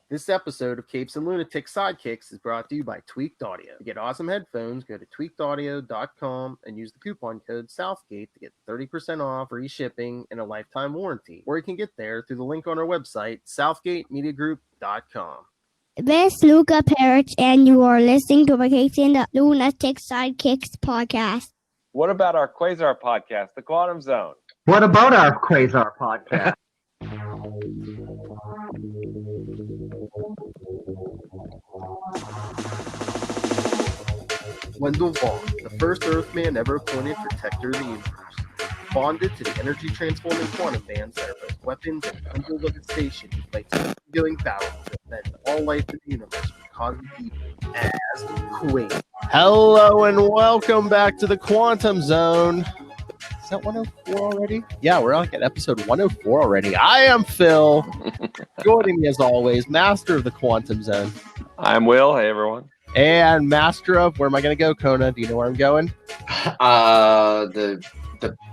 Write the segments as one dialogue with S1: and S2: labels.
S1: This episode of Capes and Lunatics Sidekicks is brought to you by Tweaked Audio. To get awesome headphones, go to tweakedaudio.com and use the coupon code Southgate to get 30% off, free shipping, and a lifetime warranty. Or you can get there through the link on our website, southgatemediagroup.com.
S2: This is Luca Parrott, and you are listening to the Capes and Lunatics Sidekicks Podcast.
S3: What about our Quasar podcast, The Quantum Zone?
S4: What about our Quasar podcast?
S1: Wendell Vaughn, the first Earthman ever appointed Protector of the Universe. Bonded to the energy-transforming quantum bands that are both weapons and symbols of his station, he fights a doing battle to defend all life in the universe from cosmic evil as Quasar. Hello and welcome back to the Quantum Zone. Is that 104 already? Yeah, we're like at episode 104 already. I am Phil. Joining me as always, master of the Quantum Zone.
S3: I'm Will. Hey, everyone.
S1: And master of, where am I going to go, Kona? Do you know where I'm going?
S4: The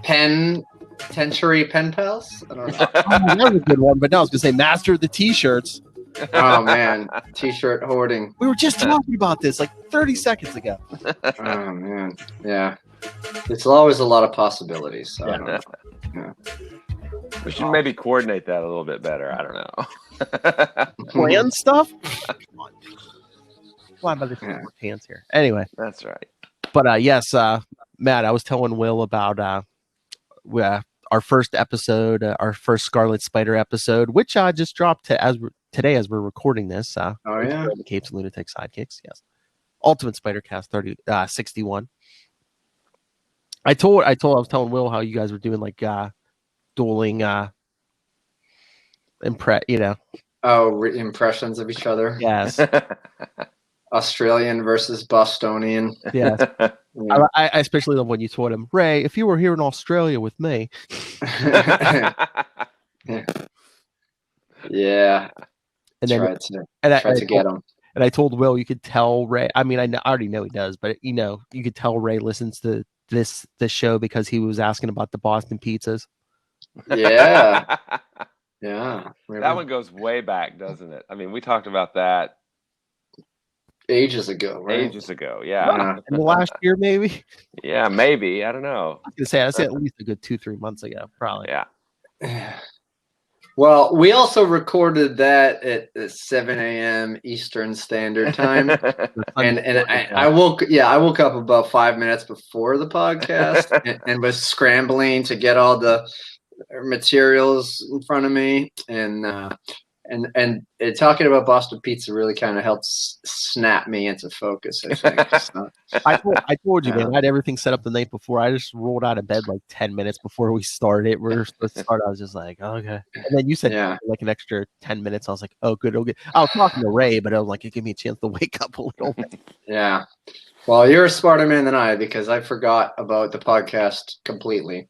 S4: penitentiary pen pals? I don't know.
S1: That was a good one, but no, I was going to say master of the t-shirts.
S4: Oh, man. T-shirt hoarding.
S1: We were just talking about this like 30 seconds ago.
S4: Oh, man. Yeah. It's always a lot of possibilities. So I don't know. Yeah.
S3: We should maybe coordinate that a little bit better. I don't know.
S1: Plan stuff? Come on. Why am I looking for pants here? Anyway.
S3: That's right.
S1: But yes, Matt, I was telling Will about our first episode, our first Scarlet Spider episode, which just dropped today as we're recording this.
S4: Oh, yeah.
S1: The Capes and Lunatics Sidekicks, yes. Ultimate Spider Cast 61. I was telling Will how you guys were doing like dueling
S4: impressions of each other.
S1: Yes.
S4: Australian versus Bostonian.
S1: Yeah.
S4: Yeah.
S1: I especially love when you told him, Ray, if you were here in Australia with me.
S4: Yeah.
S1: And
S4: then try to get him.
S1: And I told Will, you could tell Ray. I mean, I already know he does, but you could tell Ray listens to this show because he was asking about the Boston pizzas.
S4: Yeah. Yeah.
S3: That one goes way back, doesn't it? I mean, we talked about that
S4: ages ago, right?
S3: Ages ago, yeah.
S1: In the last year, maybe?
S3: Yeah, maybe. I don't know.
S1: I was going to say at least a good 2-3 months ago, probably.
S3: Yeah.
S4: Well, we also recorded that at 7 a.m. Eastern Standard Time, and I woke up about 5 minutes before the podcast and was scrambling to get all the materials in front of me, and talking about Boston Pizza really kind of helped snap me into focus, I think. So,
S1: I told you, man, I had everything set up the night before. I just rolled out of bed like 10 minutes before we started. We were supposed to start. I was just like, okay. And then you said like an extra 10 minutes. I was like, oh, good. Okay. I was talking to Ray, but I was like, it gave me a chance to wake up a little bit.
S4: Yeah. Well, you're a smarter man than I, because I forgot about the podcast completely.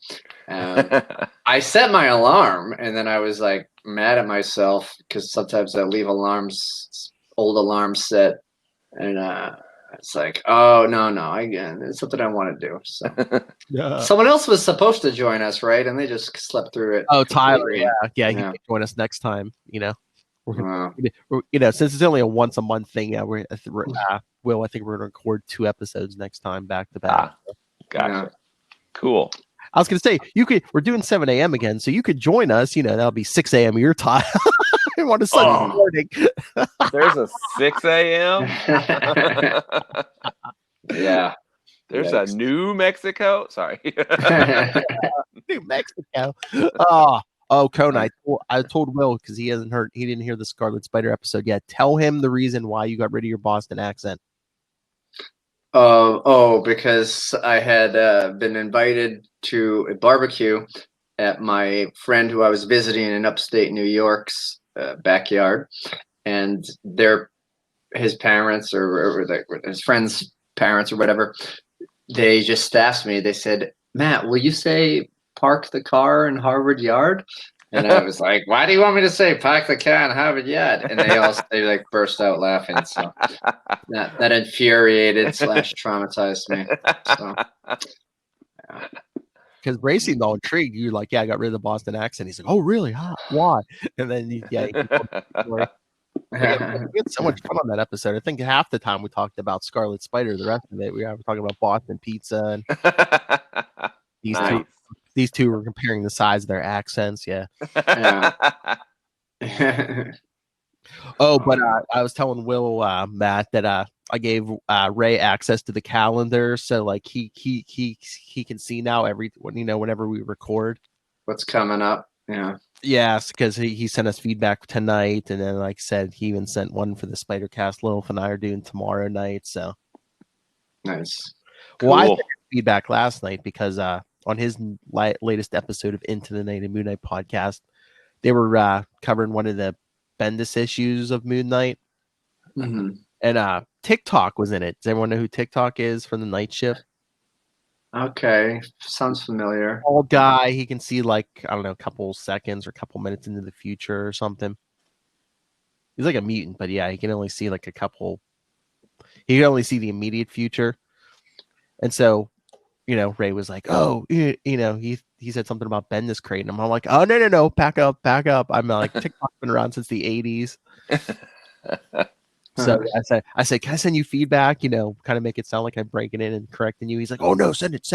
S4: I set my alarm, and then I was like mad at myself because sometimes I leave old alarms set, and it's like, oh no, again, it's something I want to do. So someone else was supposed to join us, right? And they just slept through it.
S1: Oh, Tyler, yeah, he can join us next time. Since it's only a once a month thing, Will, I think we're gonna record 2 episodes next time back to back.
S3: Gotcha.
S4: Yeah.
S3: Cool.
S1: I was gonna say we're doing 7 a.m. again, so you could join us. That'll be 6 a.m. your time. I want to Sunday morning.
S3: There's a 6 a.m.
S4: Yeah.
S3: There's a New Mexico. Sorry.
S1: New Mexico. Oh, Kona, I told Will because he didn't hear the Scarlet Spider episode yet. Tell him the reason why you got rid of your Boston accent.
S4: Because I had been invited to a barbecue at my friend who I was visiting in upstate New York's backyard, and his parents or his friend's parents or whatever, they just asked me. They said, "Matt, will you say park the car in Harvard Yard?" And I was like, "Why do you want me to say park the car in Harvard Yard?" And they burst out laughing. So that infuriated / traumatized me. So, yeah.
S1: Because Ray seemed all intrigued. You're like, yeah, I got rid of the Boston accent. He's like, oh, really? Huh? Why? And then,
S5: We had so much fun on that episode. I think half the time we talked about Scarlet Spider. The rest of it, we were talking about Boston pizza. And these two were comparing the size of their accents. Yeah. Oh, but I was telling Will, Matt, that I gave Ray access to the calendar, so like he can see now whenever we record
S4: what's coming up. Yeah.
S5: Yes, because he sent us feedback tonight, and then like I said, he even sent one for the Spider-Cast Lilith and I are doing tomorrow night. So
S4: nice.
S5: Well, I sent feedback last night because on his latest episode of Into the Night and Moon Knight podcast, they were covering one of the Bendis issues of Moon Knight.
S4: Mm-hmm.
S5: And TikTok was in it. Does everyone know who TikTok is from the Night Shift?
S4: Okay, sounds familiar.
S5: Old guy, he can see like, I don't know, a couple seconds or a couple minutes into the future or something. He's like a mutant, but yeah, he can only see like a couple. He can only see the immediate future. And so, Ray was like, oh, he said something about Bendis crate. And I'm like, oh, no, back up. I'm like, TikTok's been around since the 80s. So I said, can I send you feedback? Kind of make it sound like I'm breaking in and correcting you. He's like, oh no, send it.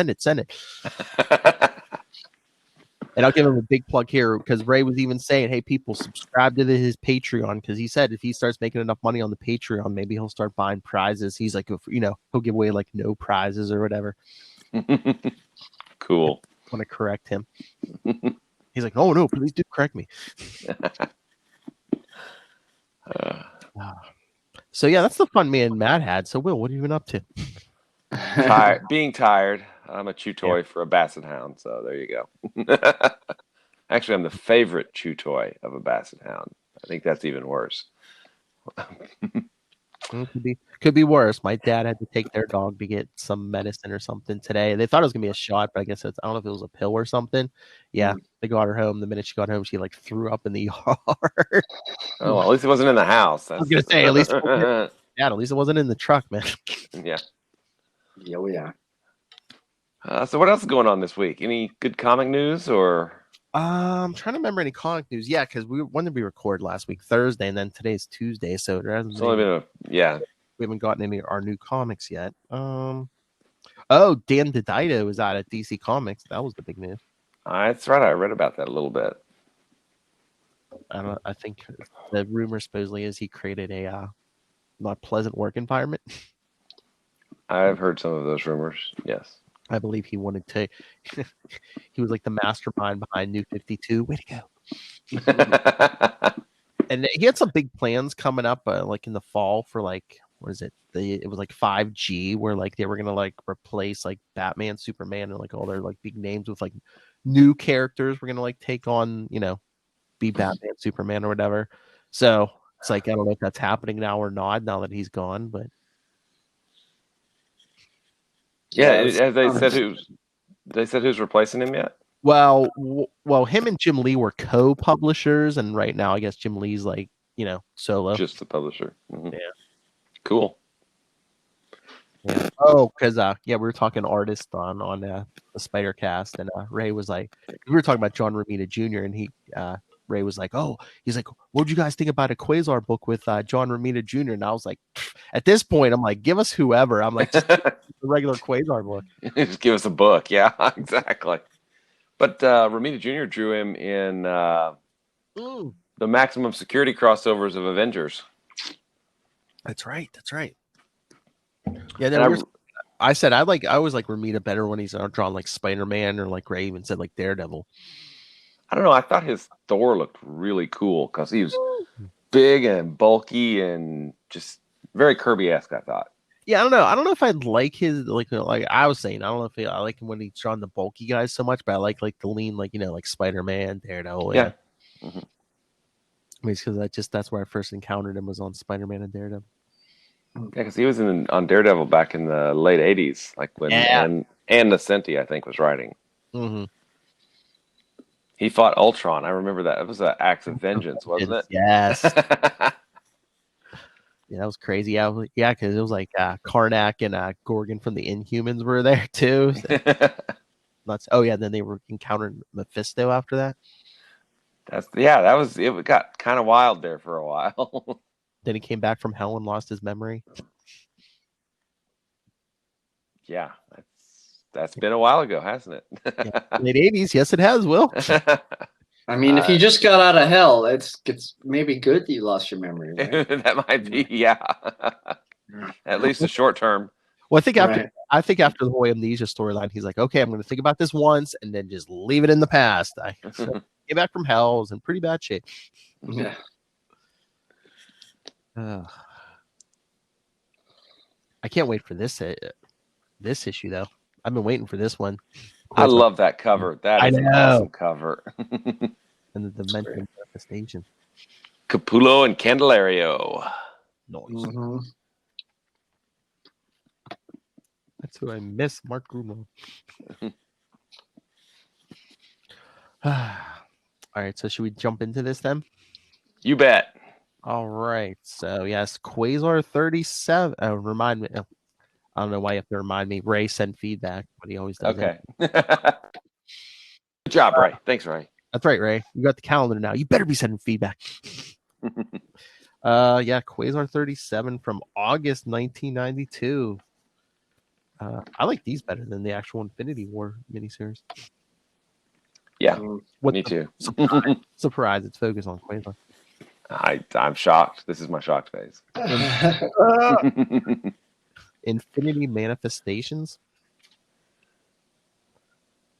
S5: And I'll give him a big plug here because Ray was even saying, hey, people, subscribe to his Patreon, because he said if he starts making enough money on the Patreon, maybe he'll start buying prizes. He's like, he'll give away like no prizes or whatever.
S3: Cool.
S5: I want to correct him. He's like, oh no, please do correct me. So yeah, that's the fun me and Matt had. So Will, what have you been up to?
S3: Being tired. I'm a chew toy for a basset hound, so there you go. Actually, I'm the favorite chew toy of a basset hound. I think that's even worse.
S5: Could be worse. My dad had to take their dog to get some medicine or something today. They thought it was gonna be a shot, but I guess I don't know if it was a pill or something. Yeah, they got her home. The minute she got home, she like threw up in the yard.
S3: Oh, well, at least it wasn't in the house.
S5: I was gonna say at least it wasn't in the truck, man.
S3: Yeah.
S4: Yeah.
S3: So what else is going on this week? Any good comic news or?
S5: I'm trying to remember any comic news. Yeah, because when did we record last week? Thursday, and then today's Tuesday. So there hasn't been we haven't gotten any of our new comics yet. Dan DiDio is out at DC Comics. That was the big news.
S3: That's right. I read about that a little bit.
S5: I think the rumor supposedly is he created a not pleasant work environment.
S3: I've heard some of those rumors. Yes.
S5: I believe he wanted to. He was like the mastermind behind New 52. Way to go! And he had some big plans coming up, like in the fall for like what is it? It was like 5G, where like they were gonna like replace like Batman, Superman, and like all their like big names with like new characters. We're gonna like take on, be Batman, Superman, or whatever. So it's like I don't know if that's happening now or not. Now that he's gone, but.
S3: Yeah, have they said who's replacing him yet?
S5: Well, him and Jim Lee were co-publishers, and right now I guess Jim Lee's like, solo.
S3: Just the publisher. Mm-hmm.
S5: Yeah.
S3: Cool.
S5: Yeah. Oh, because we were talking artist on the Spider Cast, and Ray was like, we were talking about John Romita Jr. and Ray was like, he's like, what'd you guys think about a Quasar book with John Romita Jr.? And I was like, at this point, I'm like, give us whoever. I'm like, just the regular Quasar book.
S3: Just give us a book. Yeah, exactly. But Romita Jr. drew him in the maximum security crossovers of Avengers.
S5: That's right. Yeah, I said I always like Romita better when he's drawn like Spider-Man, or like Ray even said like Daredevil.
S3: I don't know. I thought his Thor looked really cool because he was big and bulky and just very Kirby-esque, I thought.
S5: Yeah, I don't know. I don't know if I'd like his like I was saying. I don't know if I like him when he's drawing the bulky guys so much, but I like the lean, like like Spider-Man, Daredevil.
S3: Yeah.
S5: Mm-hmm. I mean, because that's where I first encountered him was on Spider-Man and Daredevil.
S3: Yeah, because he was on Daredevil back in the late '80s, like when and Nascenti, I think, was writing.
S5: Mm-hmm.
S3: He fought Ultron. I remember that. It was an Acts of Vengeance, wasn't it?
S5: Yes. Yeah, that was crazy. Yeah, because it was like Karnak and Gorgon from the Inhumans were there too. So. Then they were encountering Mephisto after that.
S3: That was it. Got kind of wild there for a while.
S5: Then he came back from hell and lost his memory.
S3: Yeah, that's been a while ago, hasn't it?
S5: Late 80s. Yes, it has, Will.
S4: I mean, if you just got out of hell, it's maybe good that you lost your memory, right?
S3: That might be, yeah. At least the short term.
S5: Well, I think after the whole amnesia storyline, he's like, okay, I'm going to think about this once and then just leave it in the past. I came back from hell, was in pretty bad shape.
S4: Yeah.
S5: I can't wait for this issue though. I've been waiting for this one.
S3: I love that cover. That is an awesome cover.
S5: And the dimension manifestation.
S3: Capullo and Candelario.
S5: Nice.
S4: Mm-hmm.
S5: That's who I miss, Mark Grumo. All right, so should we jump into this then?
S3: You bet.
S5: All right. So yes, Quasar 37. Remind me. I don't know why you have to remind me. Ray sent feedback, but he always does.
S3: Okay. Good job, Ray. Thanks, Ray.
S5: That's right, Ray. You got the calendar now. You better be sending feedback. Quasar 37 from August 1992. I like these better than the actual Infinity War miniseries.
S3: Yeah, me too.
S5: Surprise! It's focused on Quasar.
S3: I'm shocked. This is my shocked face.
S5: Infinity Manifestations.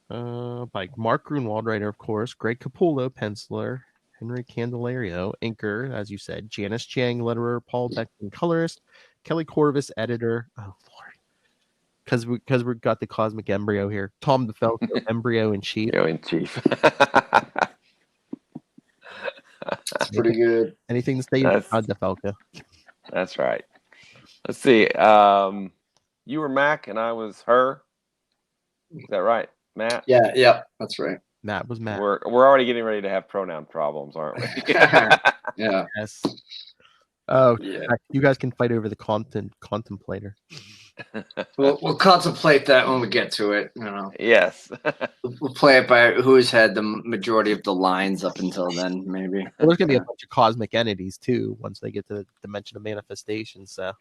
S5: By Mark Grunwald, writer, of course. Greg Capullo, penciler. Henry Candelario, inker, as you said. Janice Chang, letterer. Paul Beckman, colorist. Kelly Corvus, editor. Oh, Lord. Because we got the cosmic embryo here. Tom DeFalco, embryo in chief.
S4: That's pretty good.
S5: Anything to say about DeFalco?
S3: That's right. Let's see. You were Mac and I was her. Is that right, Matt?
S4: Yeah, that's right.
S5: Matt was Matt.
S3: We're already getting ready to have pronoun problems, aren't we?
S4: Yeah.
S5: Yes. Oh,
S4: yeah.
S5: You guys can fight over the contemplator.
S4: We'll contemplate that when we get to it. You know.
S3: Yes.
S4: We'll play it by who's had the majority of the lines up until then, maybe.
S5: Well, there's gonna be a bunch of cosmic entities too once they get to the dimension of manifestation. So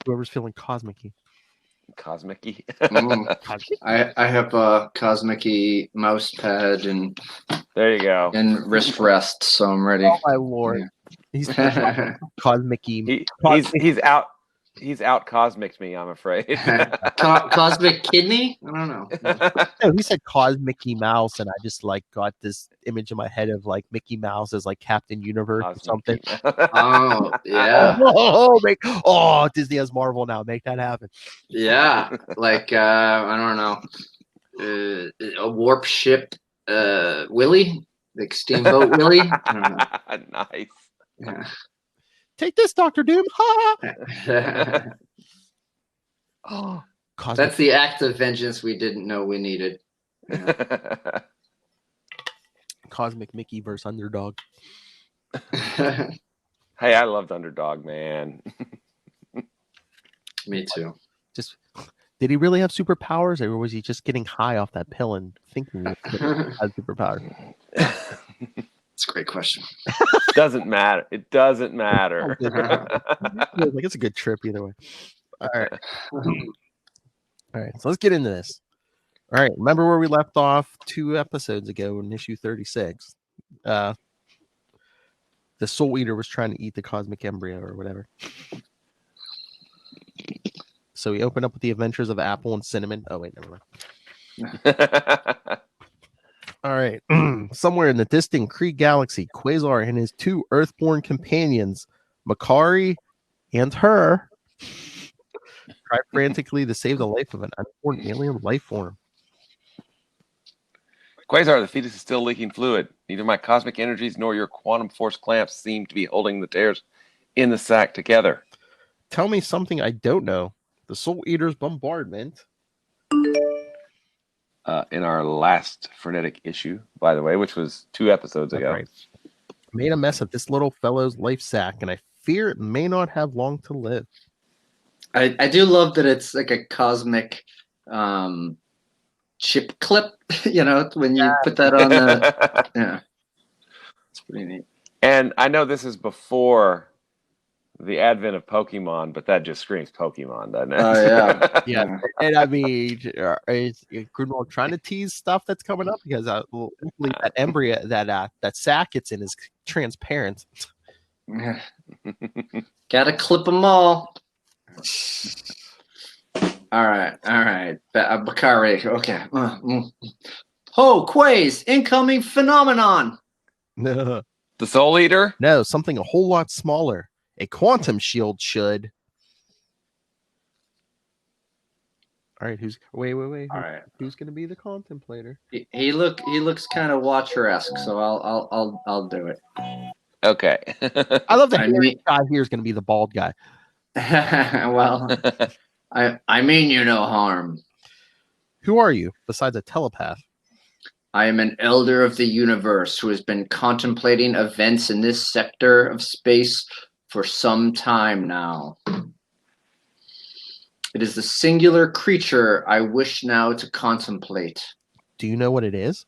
S5: whoever's feeling cosmic-y.
S3: Cosmic-y.
S4: I have a cosmic-y mouse pad and
S3: there you go.
S4: And wrist rest, so I'm ready.
S5: Oh my Lord. Yeah. He's cosmic-y.
S3: He's out cosmic me, I'm afraid.
S4: Cosmic kidney? I don't know.
S5: No, he said cosmic-y mouse, and I just got this image in my head of Mickey Mouse as Captain Universe or something.
S4: Oh, yeah.
S5: Disney has Marvel now. Make that happen.
S4: Yeah. I don't know. A warp ship Willie? Steamboat Willie? I don't know.
S3: Nice.
S4: Yeah.
S5: Take this, Dr. Doom.
S4: That's the act of vengeance we didn't know we needed. Yeah.
S5: Cosmic Mickey versus Underdog.
S3: Hey, I loved Underdog, man.
S4: Me too.
S5: Did he really have superpowers, or was he just getting high off that pill and thinking he had superpowers?
S4: It's a great question.
S3: Doesn't matter. It doesn't matter.
S5: It's a good trip either way. All right. So let's get into this. All right. Remember where we left off 2 episodes ago in issue 36? The Soul Eater was trying to eat the cosmic embryo or whatever. So we open up with the adventures of Apple and Cinnamon. Oh wait, never mind. All right. Somewhere in the distant Kree galaxy, Quasar and his 2 Earthborn companions, Makari and her, try frantically to save the life of an unborn alien life form.
S3: Quasar, the fetus is still leaking fluid. Neither my cosmic energies nor your quantum force clamps seem to be holding the tears in the sac together.
S5: Tell me something I don't know. The Soul Eater's bombardment.
S3: In our last frenetic issue, by the way, which was 2 episodes ago.
S5: Right. Made a mess of this little fellow's life sack, and I fear it may not have long to live.
S4: I do love that it's like a cosmic chip clip, when you put that on the... Yeah. It's pretty neat.
S3: And I know this is before the advent of Pokemon, but that just screams Pokemon, doesn't it?
S4: Oh, yeah.
S5: Yeah, and I mean, is Grindelwald trying to tease stuff that's coming up because luckily that embryo that sac it's in is transparent.
S4: Gotta clip them all. All right. Bakari. Okay. Ho, Quays, incoming phenomenon.
S5: No,
S3: The Soul Eater?
S5: something a whole lot smaller. A quantum shield should. All right, wait.
S4: All right.
S5: Who's gonna be the contemplator?
S4: He looks kind of Watcher-esque, so I'll do it.
S3: Okay.
S5: I love that guy here is gonna be the bald guy.
S4: Well, I mean you no harm.
S5: Who are you besides a telepath?
S4: I am an elder of the universe who has been contemplating events in this sector of space for some time now. It is the singular creature I wish now to contemplate.
S5: Do you know what it is?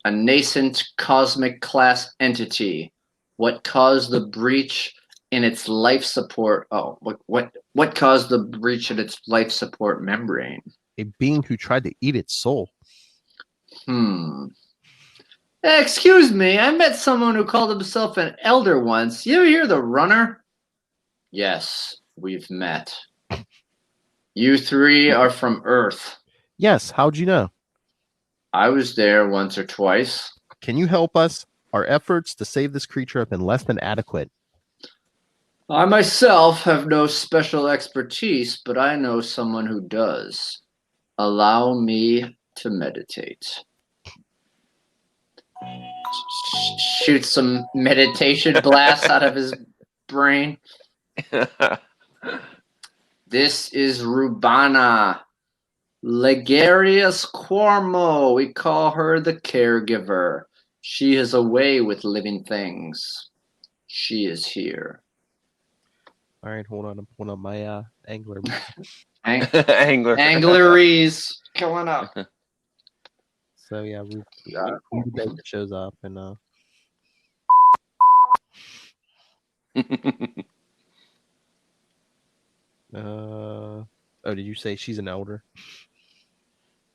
S4: A nascent cosmic class entity. What caused the breach in its life support? Oh, what caused the breach in its life support membrane?
S5: A being who tried to eat its soul.
S4: Excuse me, I met someone who called himself an elder once. You hear the runner? Yes, we've met. You three are from Earth.
S5: Yes, how'd you know?
S4: I was there once or twice.
S5: Can you help us? Our efforts to save this creature have been less than adequate.
S4: I myself have no special expertise, but I know someone who does. Allow me to meditate. Shoot some meditation blasts out of his brain. This is Rubana, Legarius Quarmo. We call her the caregiver. She is away with living things. She is here.
S5: All right, hold on. I'm pulling up my angler.
S3: Angler.
S4: Anglerese coming up.
S5: So yeah, Rubana shows up and oh, did you say she's an elder?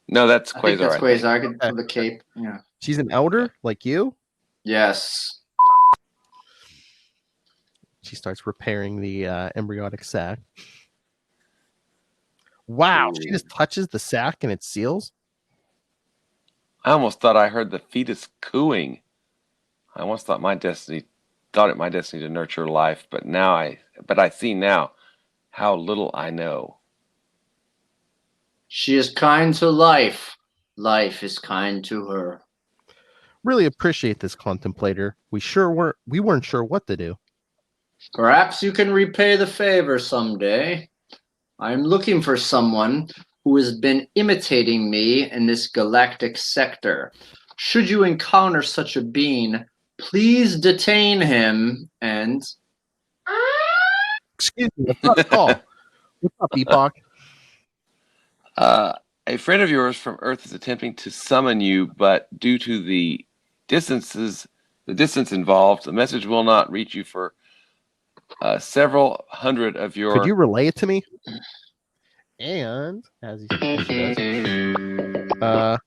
S3: No, that's
S4: I think
S3: Quasar.
S4: that's Quasar for the cape. Yeah.
S5: She's an elder like you?
S4: Yes.
S5: She starts repairing the embryonic sac. Wow, she just touches the sac and it seals?
S3: I almost thought I heard the fetus cooing. I almost thought my destiny to nurture life, but I see now how little I know.
S4: She is kind to life. Life is kind to her.
S5: Really appreciate this, contemplator. We weren't sure what to do.
S4: Perhaps you can repay the favor someday. I'm looking for someone who has been imitating me in this galactic sector. Should you encounter such a being, please detain him and...
S5: Excuse me, what's up, call? What's up, Epoch?
S3: A friend of yours from Earth is attempting to summon you, but due to the distance involved, the message will not reach you for several hundred of your...
S5: Could you relay it to me? And as he does,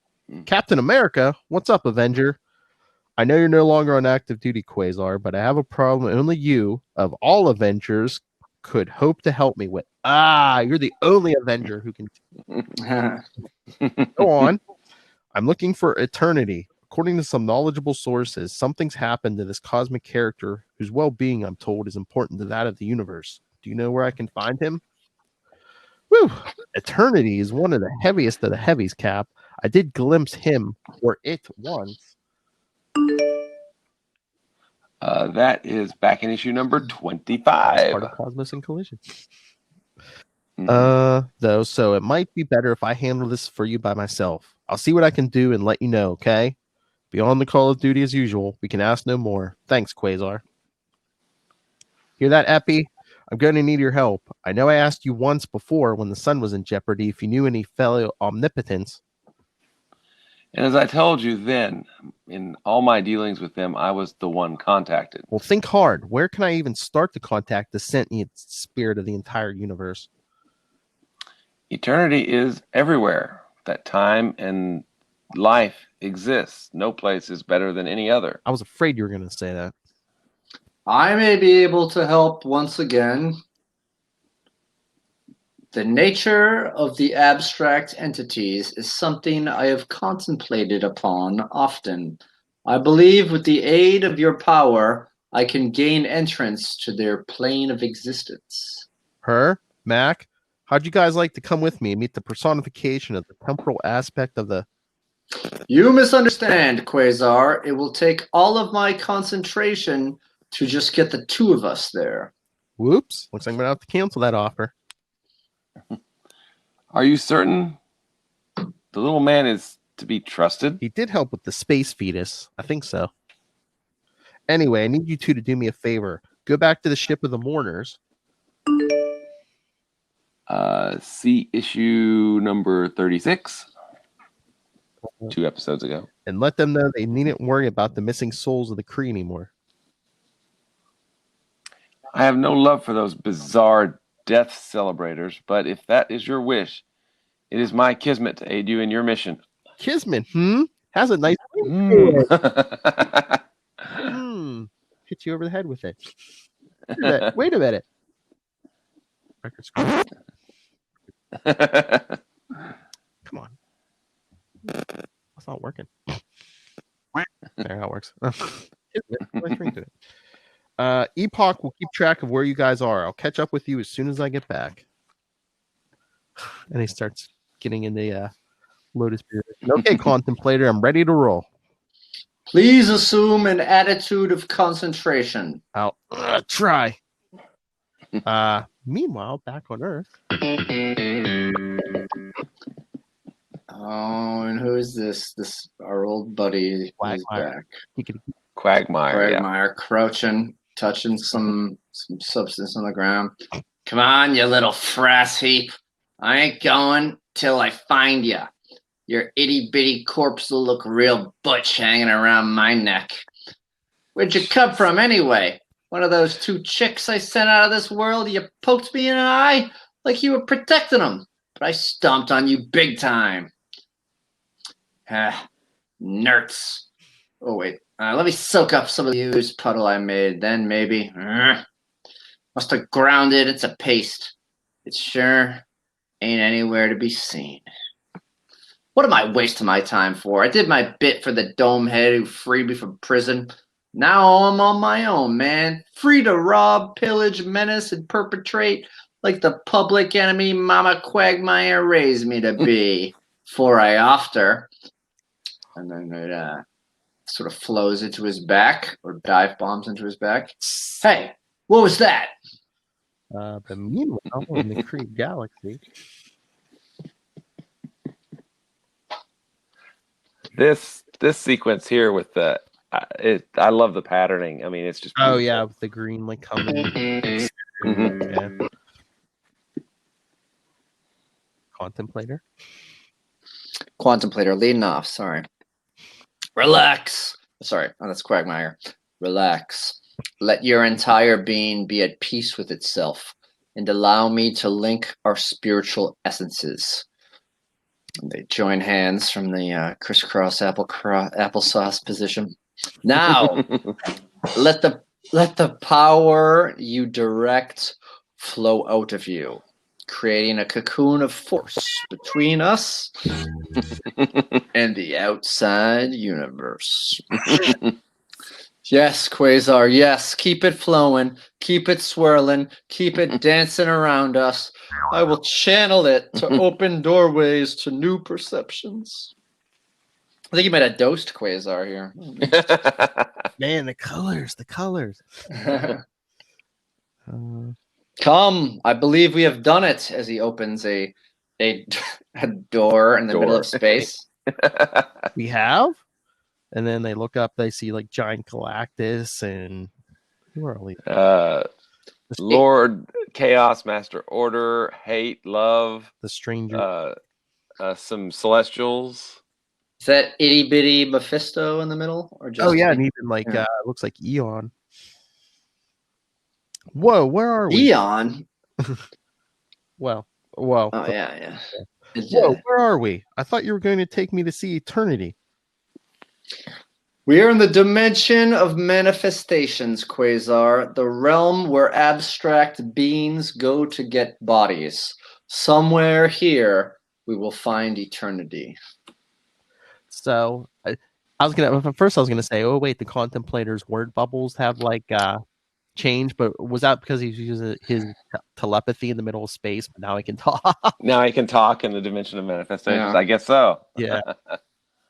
S5: Captain America, what's up, Avenger? I know you're no longer on active duty, Quasar, but I have a problem only you, of all Avengers, could hope to help me with. You're the only Avenger who can. Go on. I'm looking for eternity. According to some knowledgeable sources, something's happened to this cosmic character whose well-being, I'm told, is important to that of the universe. Do you know where I can find him? Whew. Eternity is one of the heaviest of the heavies, Cap. I did glimpse him or it once.
S3: That is back in issue number 25.
S5: Part of Cosmos and Collision. Though, so it might be better if I handle this for you by myself. I'll see what I can do and let you know, okay? Beyond the call of duty as usual, we can ask no more. Thanks, Quasar. Hear that, Epi? I'm going to need your help. I know I asked you once before when the sun was in jeopardy if you knew any fellow omnipotents.
S3: And as I told you then, in all my dealings with them, I was the one contacted.
S5: Well, think hard. Where can I even start to contact the sentient spirit of the entire universe?
S3: Eternity is everywhere. That time and life exists. No place is better than any other.
S5: I was afraid you were going to say that.
S4: I may be able to help once again. The nature of the abstract entities is something I have contemplated upon often. I believe with the aid of your power, I can gain entrance to their plane of existence.
S5: Mac, how'd you guys like to come with me and meet the personification of the temporal aspect of the...
S4: You misunderstand, Quasar. It will take all of my concentration to just get the two of us there.
S5: Whoops. Looks like I'm going to have to cancel that offer.
S3: Are you certain the little man is to be trusted?
S5: He did help with the space fetus. I think so. Anyway, I need you two to do me a favor. Go back to the ship of the mourners.
S3: See issue number 36. 2 episodes ago.
S5: And let them know they needn't worry about the missing souls of the Kree anymore.
S3: I have no love for those bizarre death celebrators, but if that is your wish, it is my kismet to aid you in your mission.
S5: Kismet, has a nice hit you over the head with it. Wait a minute. Record scratch. Come on. That's not working. There, how it works. Epoch will keep track of where you guys are. I'll catch up with you as soon as I get back. And he starts getting in the Lotus Beard. Okay, Contemplator, I'm ready to roll.
S4: Please assume an attitude of concentration.
S5: I'll try. Meanwhile, back on Earth.
S4: Oh, and who is this? This our old buddy is back.
S3: Quagmire.
S4: Crouching, touching some substance on the ground. Come on, you little frass heap. I ain't going till I find you. Your itty-bitty corpse will look real butch hanging around my neck. Where'd you come from anyway? One of those 2 chicks I sent out of this world? You poked me in an eye like you were protecting them. But I stomped on you big time. Nerds. Oh, wait. Let me soak up some of the used puddle I made. Then maybe. Must have ground it. It's a paste. It sure ain't anywhere to be seen. What am I wasting my time for? I did my bit for the dome head who freed me from prison. Now I'm on my own, man. Free to rob, pillage, menace, and perpetrate like the public enemy Mama Quagmire raised me to be. For I after. And then it sort of flows into his back, or dive bombs into his back. Hey, what was that?
S5: But meanwhile, in the Kree galaxy.
S3: This sequence here with the I love the patterning. I mean, it's just
S5: beautiful. Oh yeah, with the green like coming. Yeah.
S4: Contemplator leading off. Sorry. Relax. Sorry, that's Quagmire. Relax. Let your entire being be at peace with itself, and allow me to link our spiritual essences. They join hands from the crisscross applesauce position. Now, let the power you direct flow out of you, creating a cocoon of force between us and the outside universe. Yes, Quasar, yes. Keep it flowing. Keep it swirling. Keep it dancing around us. I will channel it to open doorways to new perceptions. I think you might have dosed Quasar here.
S5: Man, the colors.
S4: Come, I believe we have done it, as he opens a door in the middle of space.
S5: We have? And then they look up, they see like giant Galactus and who are all these?
S3: Lord, Chaos, Master Order, Hate, Love,
S5: the Stranger,
S3: some Celestials.
S4: Is that itty bitty Mephisto in the middle, or just?
S5: Oh yeah, and even like
S4: Yeah.
S5: looks like Eon. Whoa, where are we?
S4: Eon.
S5: Well.
S4: Oh yeah.
S5: Whoa, where are we? I thought you were going to take me to see eternity.
S4: We are in the dimension of manifestations, Quasar, the realm where abstract beings go to get bodies. Somewhere here, we will find eternity.
S5: So I was gonna say, oh wait, the contemplator's word bubbles have like changed, but was that because he's using his telepathy in the middle of space? But now he can talk.
S3: Now he can talk in the dimension of manifestations.
S4: Yeah.
S3: I guess so.
S5: Yeah.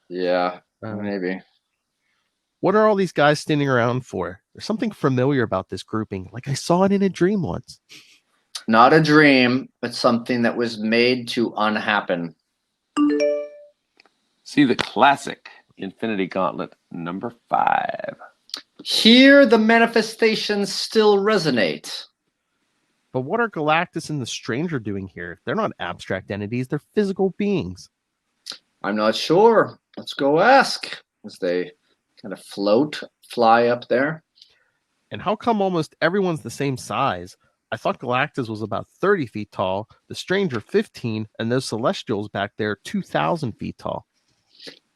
S4: Yeah, maybe.
S5: What are all these guys standing around for? There's something familiar about this grouping, like I saw it in a dream once.
S4: Not a dream, but something that was made to unhappen.
S3: See the classic Infinity Gauntlet number 5.
S4: Here, the manifestations still resonate.
S5: But what are Galactus and the Stranger doing here? They're not abstract entities, they're physical beings.
S4: I'm not sure. Let's go ask. As they kind of fly up there.
S5: And how come almost everyone's the same size? I thought Galactus was about 30 feet tall, the Stranger 15, and those Celestials back there 2,000 feet tall.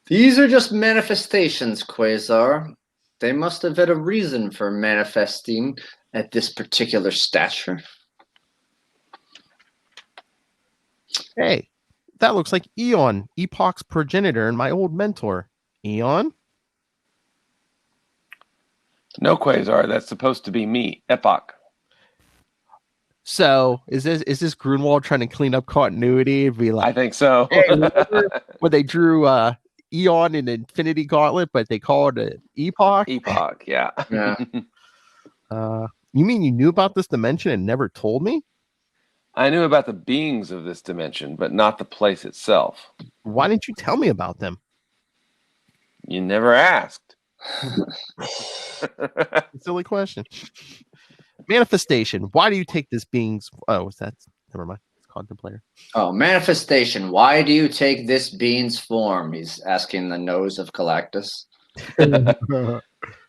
S4: These are just manifestations, Quasar. They must have had a reason for manifesting at this particular stature.
S5: Hey, that looks like Eon, Epoch's progenitor and my old mentor. Eon?
S3: No, Quasar, that's supposed to be me, Epoch.
S5: So is this Grunwald trying to clean up continuity and be like,
S3: I think so.
S5: hey, remember when they drew Eon in Infinity Gauntlet, but they called it Epoch?
S3: Epoch, yeah.
S4: Yeah.
S5: You mean you knew about this dimension and never told me?
S3: I knew about the beings of this dimension, but not the place itself.
S5: Why didn't you tell me about them?
S3: You never asked.
S5: Silly question. Manifestation. Why do you take this being's... Oh, never mind. It's Contemplator.
S4: Oh, manifestation. Why do you take this being's form? He's asking the nose of Galactus.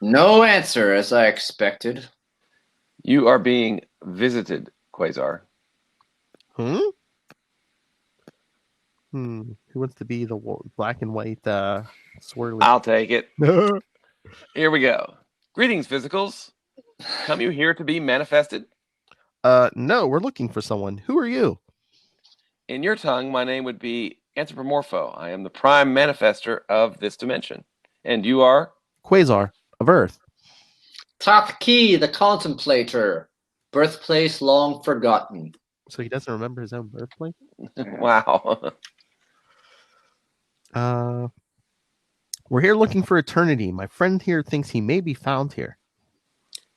S4: No answer, as I expected.
S3: You are being visited, Quasar.
S5: Who wants to be the black and white swirly?
S3: I'll take it. Here we go. Greetings, physicals. Come you here to be manifested?
S5: No, we're looking for someone. Who are you?
S3: In your tongue, my name would be Anthropomorpho. I am the prime manifester of this dimension. And you are?
S5: Quasar of Earth.
S4: Top key, the contemplator. Birthplace long forgotten.
S5: So he doesn't remember his own birthplace?
S3: Wow.
S5: We're here looking for eternity. My friend here thinks he may be found here.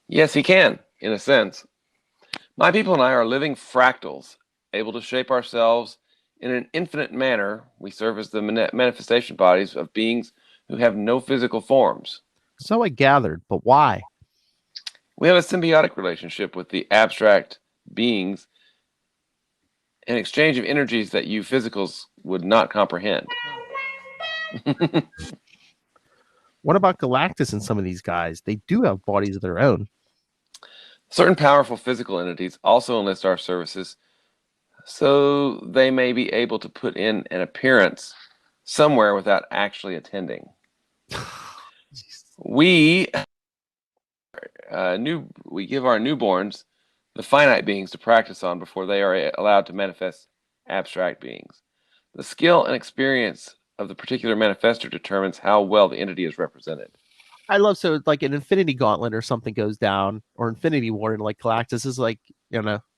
S3: Yes, he can, in a sense. My people and I are living fractals, able to shape ourselves in an infinite manner. We serve as the manifestation bodies of beings who have no physical forms.
S5: So I gathered, but why?
S3: We have a symbiotic relationship with the abstract beings, an exchange of energies that you physicals would not comprehend.
S5: What about Galactus and some of these guys? They do have bodies of their own.
S3: Certain powerful physical entities also enlist our services, so they may be able to put in an appearance somewhere without actually attending. We give our newborns the finite beings to practice on before they are allowed to manifest abstract beings. The skill and experience of the particular manifester determines how well the entity is represented.
S5: I love, so it's like an Infinity Gauntlet or something goes down, or Infinity War, and like Galactus is like,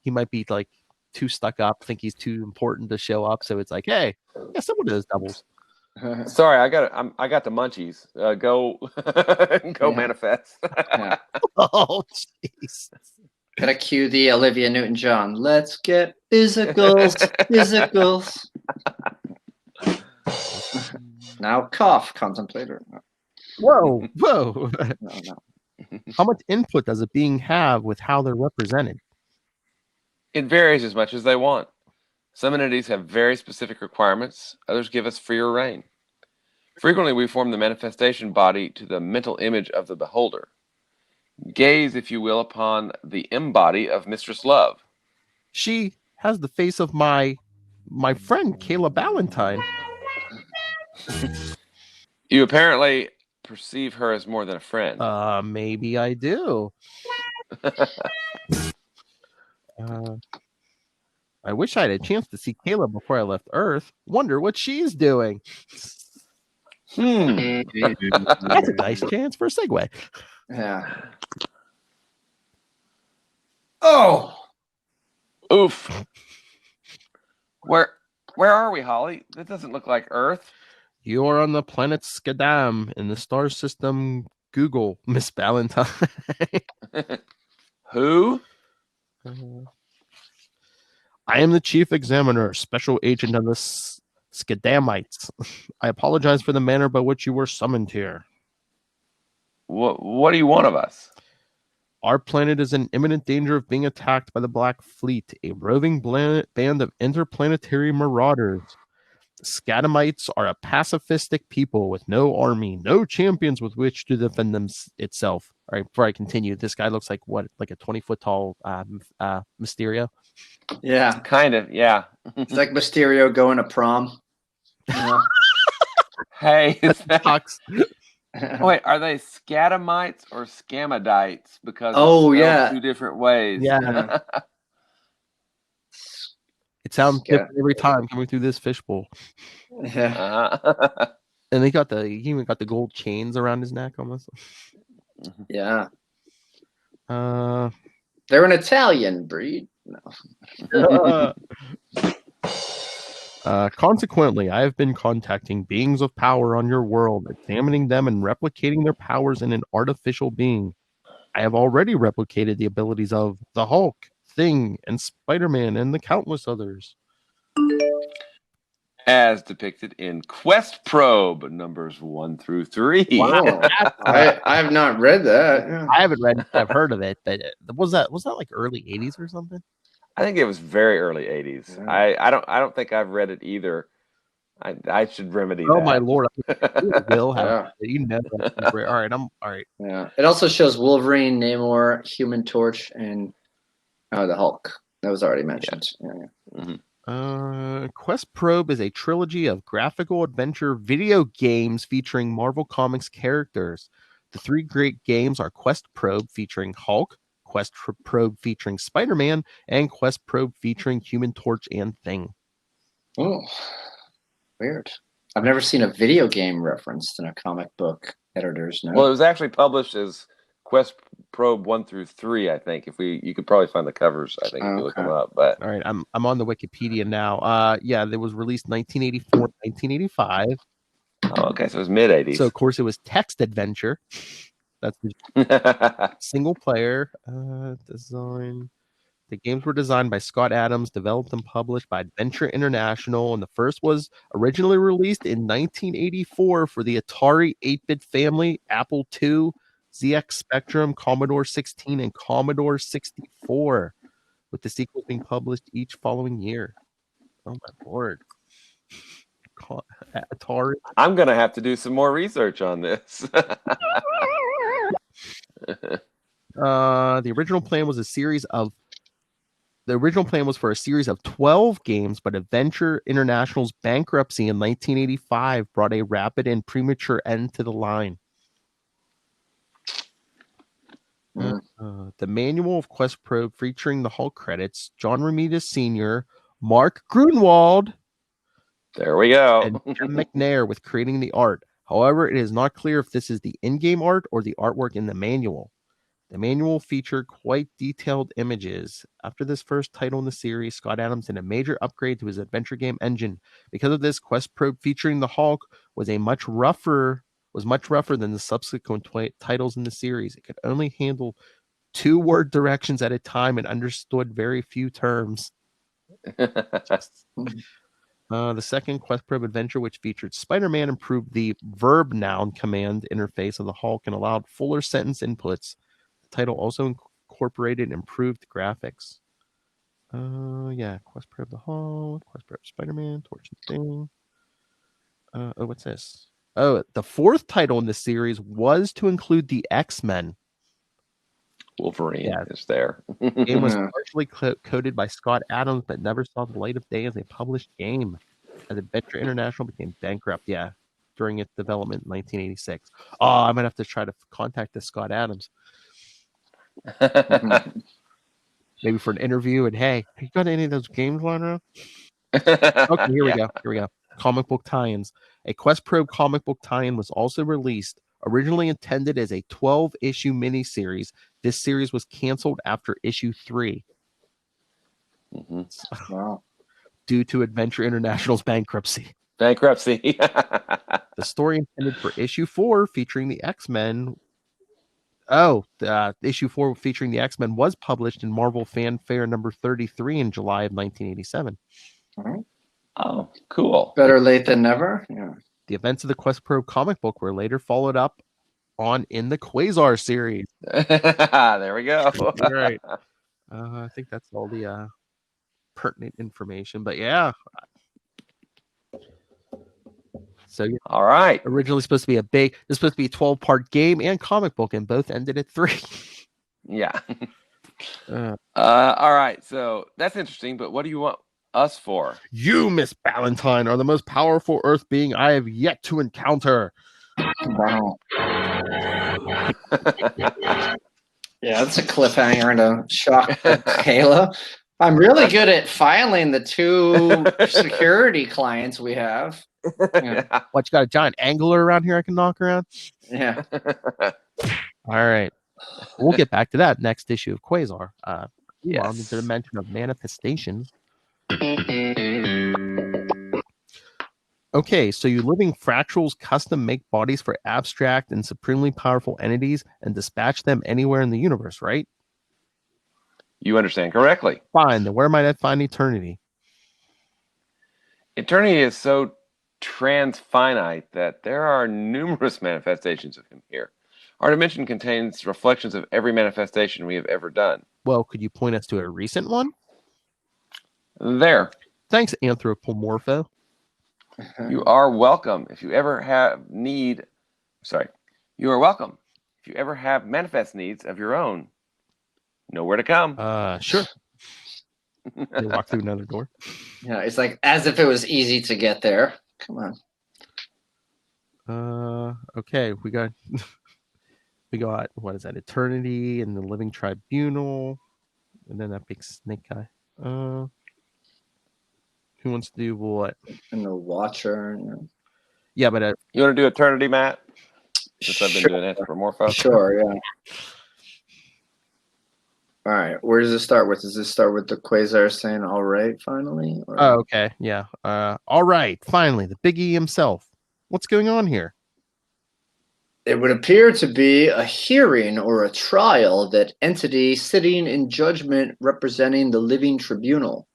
S5: he might be like too stuck up, think he's too important to show up. So it's like, hey, yeah, someone of those doubles.
S3: Sorry, I got the munchies. Go manifest.
S4: Yeah.
S5: Oh, jeez.
S4: Gotta cue the Olivia Newton-John. Let's get physicals, physicals. Now cough, contemplator.
S5: Whoa.
S4: No.
S5: How much input does a being have with how they're represented?
S3: It varies as much as they want. Some entities have very specific requirements. Others give us freer reign. Frequently, we form the manifestation body to the mental image of the beholder. Gaze, if you will, upon the embody of Mistress Love.
S5: She has the face of my friend Kayla Ballantyne.
S3: You apparently perceive her as more than a friend.
S5: Maybe I do. I wish I had a chance to see Kayla before I left Earth. Wonder what she's doing. That's a nice chance for a segue.
S4: Yeah. Oh.
S3: Oof. Where are we, Holly? That doesn't look like Earth.
S5: You're on the planet Skadam in the star system Google, Miss Ballantyne.
S3: Who?
S5: I am the chief examiner, special agent of the Skadamites. I apologize for the manner by which you were summoned here.
S3: What do you want of us?
S5: Our planet is in imminent danger of being attacked by the Black Fleet, a roving band of interplanetary marauders. The Skadamites are a pacifistic people with no army, no champions with which to defend itself. All right, before I continue, this guy looks like what? Like a 20-foot tall Mysterio?
S4: Yeah.
S3: Kind of, yeah.
S4: It's like Mysterio going to prom. You know?
S3: Hey,
S5: Talks.
S3: wait, are they scatamites or scamadites? Because
S4: Oh,
S3: it's spelled
S4: yeah.
S3: two different ways.
S5: Yeah. It sounds different every time coming through this fishbowl.
S4: Yeah.
S5: And he even got the gold chains around his neck almost.
S4: Yeah. They're an Italian breed. No.
S5: Consequently, I have been contacting beings of power on your world, examining them and replicating their powers in an artificial being. I have already replicated the abilities of the Hulk, Thing, and Spider-Man, and the countless others.
S3: As depicted in Quest Probe numbers 1 through 3.
S4: Wow. I have not read that. Yeah.
S5: I haven't read it, I've heard of it, but was that like early 80s or something?
S3: I think it was very early 80s.
S4: Yeah.
S3: I don't think I've read it either. I should remedy
S5: Oh
S3: that.
S5: my lord! Will have
S4: Yeah.
S5: you know? All right, I'm all right.
S4: Yeah. It also shows Wolverine, Namor, Human Torch, and the Hulk. That was already mentioned. Yeah.
S3: Mhm.
S5: Quest Probe is a trilogy of graphical adventure video games featuring Marvel Comics characters. The three great games are Quest Probe featuring Hulk, Quest Probe featuring Spider-Man, and Quest Probe featuring Human Torch and Thing.
S4: Oh, weird. I've never seen a video game referenced in a comic book editor's note.
S3: Well, it was actually published as Quest Probe 1 through 3, I think. You could probably find the covers, I think, if you look them up. But
S5: all right, I'm on the Wikipedia now. Yeah, it was released 1984, 1985.
S3: oh, okay, so it was mid 80s.
S5: So of course it was text adventure. That's the single player design. The games were designed by Scott Adams, developed and published by Adventure International, and the first was originally released in 1984 for the Atari 8-bit family, Apple II, ZX Spectrum, Commodore 16, and Commodore 64, with the sequels being published each following year. Oh my lord. Atari.
S3: I'm going to have to do some more research on this.
S5: The original plan was for a series of 12 games, but Adventure International's bankruptcy in 1985 brought a rapid and premature end to the line. The manual of Quest Probe featuring the Hulk credits John Romita Sr., Mark Grunwald,
S3: there we go.
S5: and Jim McNair with creating the art. However, it is not clear if this is the in-game art or the artwork in the manual. The manual featured quite detailed images. After this first title in the series, Scott Adams did a major upgrade to his adventure game engine. Because of this, Quest Probe featuring the Hulk was much rougher than the subsequent titles in the series. It could only handle 2-word directions at a time and understood very few terms. The second Quest Probe adventure, which featured Spider-Man, improved the verb-noun command interface of the Hulk and allowed fuller sentence inputs. The title also incorporated improved graphics. Quest Probe the Hulk, Quest Probe Spider-Man, Torch and Thing. What's this? Oh, the fourth title in the series was to include the X-Men.
S3: Wolverine
S5: Yeah.
S3: is there.
S5: The game was
S4: Yeah.
S5: partially coded by Scott Adams, but never saw the light of day as a published game, as Adventure International became bankrupt. Yeah, during its development in 1986. Oh, I might have to try to contact this Scott Adams, maybe for an interview. And hey, you got any of those games lying around? Okay, here we go. Here we go. Comic book tie-ins. A Quest Pro comic book tie-in was also released. Originally intended as a 12-issue miniseries, this series was canceled after issue 3
S3: Mhm.
S4: Wow.
S5: due to Adventure International's bankruptcy.
S3: Bankruptcy.
S5: The story intended for issue 4 featuring the X-Men. Oh, issue 4 featuring the X-Men was published in Marvel Fanfare number 33 in July of 1987.
S3: Oh, cool.
S4: Better late than never. Yeah.
S5: The events of the Quest Pro comic book were later followed up on in the Quasar series.
S3: There we go.
S5: Right. I think that's all the pertinent information. But yeah. So
S3: All right.
S5: originally supposed to be this is supposed to be a 12-part game and comic book, and both ended at 3.
S3: Yeah.
S5: Uh,
S3: All right. So that's interesting, but what do you want us for?
S5: You, Miss Ballantyne, are the most powerful Earth being I have yet to encounter.
S4: Wow. Yeah, that's a cliffhanger to shock Kayla. I'm really good at filing the 2 security clients we have. Yeah.
S5: What, you got a giant angler around here I can knock around?
S4: Yeah.
S5: All right. We'll get back to that next issue of Quasar.
S3: Yes.
S5: On the dimension of manifestations. Okay, so you living fractals custom make bodies for abstract and supremely powerful entities and dispatch them anywhere in the universe, right?
S3: You understand correctly.
S5: Fine, then where might I find eternity?
S3: Eternity is so transfinite that there are numerous manifestations of him here. Our dimension contains reflections of every manifestation we have ever done.
S5: Well, could you point us to a recent one?
S3: There.
S5: Thanks, Anthropomorpho.
S3: You are welcome. If you ever have you are welcome. If you ever have manifest needs of your own, know where to come.
S5: Sure. They walk through another door.
S4: Yeah, it's like as if it was easy to get there. Come on.
S5: Okay, we got what is that? Eternity and the Living Tribunal, and then that big snake guy. Who wants to do what?
S4: And the Watcher.
S5: Yeah, but
S3: You want to do Eternity, Matt? Since I've been doing Anthropomorpho.
S4: Sure, yeah. All right, where does it start with? Does this start with the Quasar saying "all right" finally? Or...
S5: Oh, okay, yeah. All right, finally, the Biggie himself. What's going on here?
S4: It would appear to be a hearing or a trial that entity sitting in judgment representing the living tribunal.